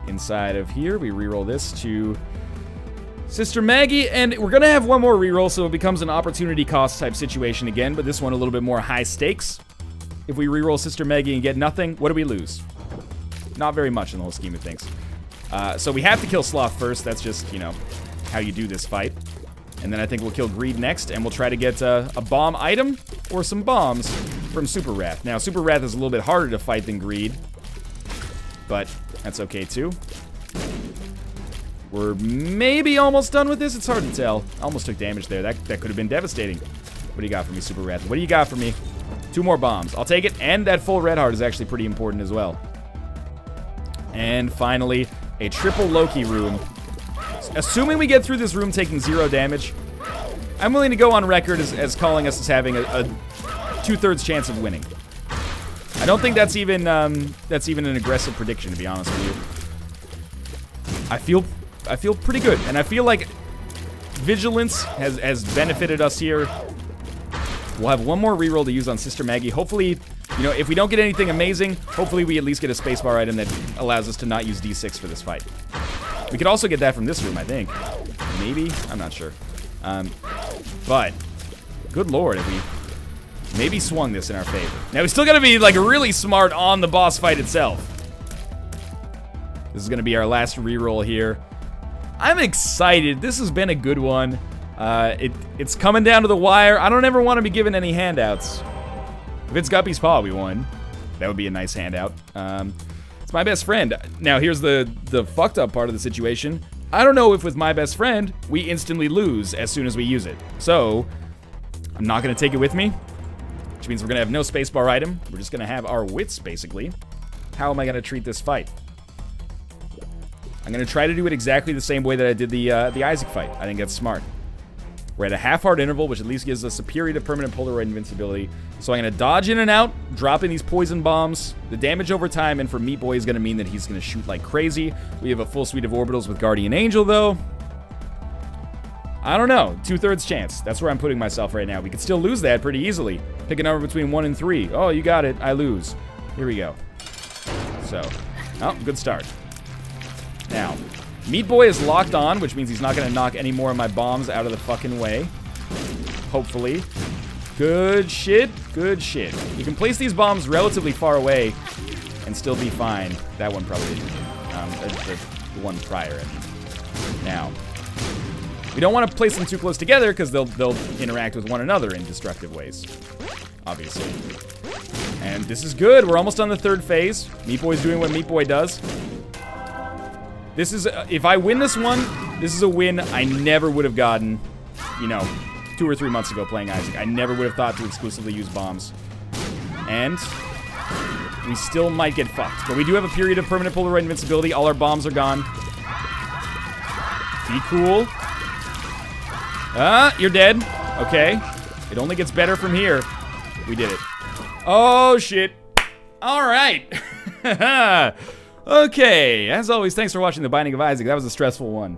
Inside of here, we reroll this to Sister Maggie, and we're going to have one more reroll, so it becomes an opportunity cost type situation again, but this one a little bit more high stakes. If we reroll Sister Maggie and get nothing, what do we lose? Not very much in the whole scheme of things. So we have to kill Sloth first. That's just, you know, how you do this fight. And then I think we'll kill Greed next, and we'll try to get a bomb item or some bombs from Super Wrath. Now, Super Wrath is a little bit harder to fight than Greed, but that's okay too. We're maybe almost done with this. It's hard to tell. Almost took damage there. That could have been devastating. What do you got for me, Super Wrath? What do you got for me? 2 more bombs. I'll take it, and that full red heart is actually pretty important as well. And finally, a triple Loki room. Assuming we get through this room taking 0 damage, I'm willing to go on record as calling us as having a 2/3 chance of winning. I don't think that's even an aggressive prediction, to be honest with you. I feel pretty good, and I feel like Vigilance has benefited us here. We'll have one more reroll to use on Sister Maggie. Hopefully, you know, if we don't get anything amazing, hopefully we at least get a spacebar item that allows us to not use D6 for this fight. We could also get that from this room, I think. Maybe? I'm not sure. But, good lord, if we maybe swung this in our favor. Now, we still gotta be, like, really smart on the boss fight itself. This is gonna be our last reroll here. I'm excited. This has been a good one. It's coming down to the wire. I don't ever want to be given any handouts. If it's Guppy's Paw we won, that would be a nice handout. It's my best friend. Now, here's the fucked up part of the situation. I don't know if with my best friend, we instantly lose as soon as we use it. So, I'm not going to take it with me, which means we're going to have no spacebar item. We're just going to have our wits, basically. How am I going to treat this fight? I'm going to try to do it exactly the same way that I did the Isaac fight. I think that's smart. We're at a half-heart interval, which at least gives us a period of permanent Polaroid invincibility. So I'm going to dodge in and out, dropping these poison bombs. The damage over time, and for Meat Boy, is going to mean that he's going to shoot like crazy. We have a full suite of orbitals with Guardian Angel, though. I don't know. 2/3 chance. That's where I'm putting myself right now. We could still lose that pretty easily. Pick a number between 1 and 3. Oh, you got it. I lose. Here we go. So, oh, good start. Now, Meat Boy is locked on, which means he's not going to knock any more of my bombs out of the fucking way. Hopefully. Good shit. Good shit. You can place these bombs relatively far away and still be fine. That one probably didn't. The one prior. I mean. Now, we don't want to place them too close together because they'll interact with one another in destructive ways. Obviously. And this is good. We're almost on the 3rd phase. Meat Boy's doing what Meat Boy does. This is, if I win this one, this is a win I never would have gotten, you know, 2 or 3 months ago playing Isaac. I never would have thought to exclusively use bombs. And we still might get fucked. But we do have a period of permanent Polaroid invincibility. All our bombs are gone. Be cool. You're dead. Okay. It only gets better from here. We did it. Oh, shit. All right. Okay, as always, thanks for watching The Binding of Isaac. That was a stressful one.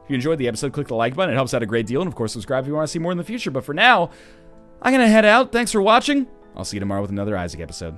If you enjoyed the episode, click the like button. It helps out a great deal. And, of course, subscribe if you want to see more in the future. But for now, I'm going to head out. Thanks for watching. I'll see you tomorrow with another Isaac episode.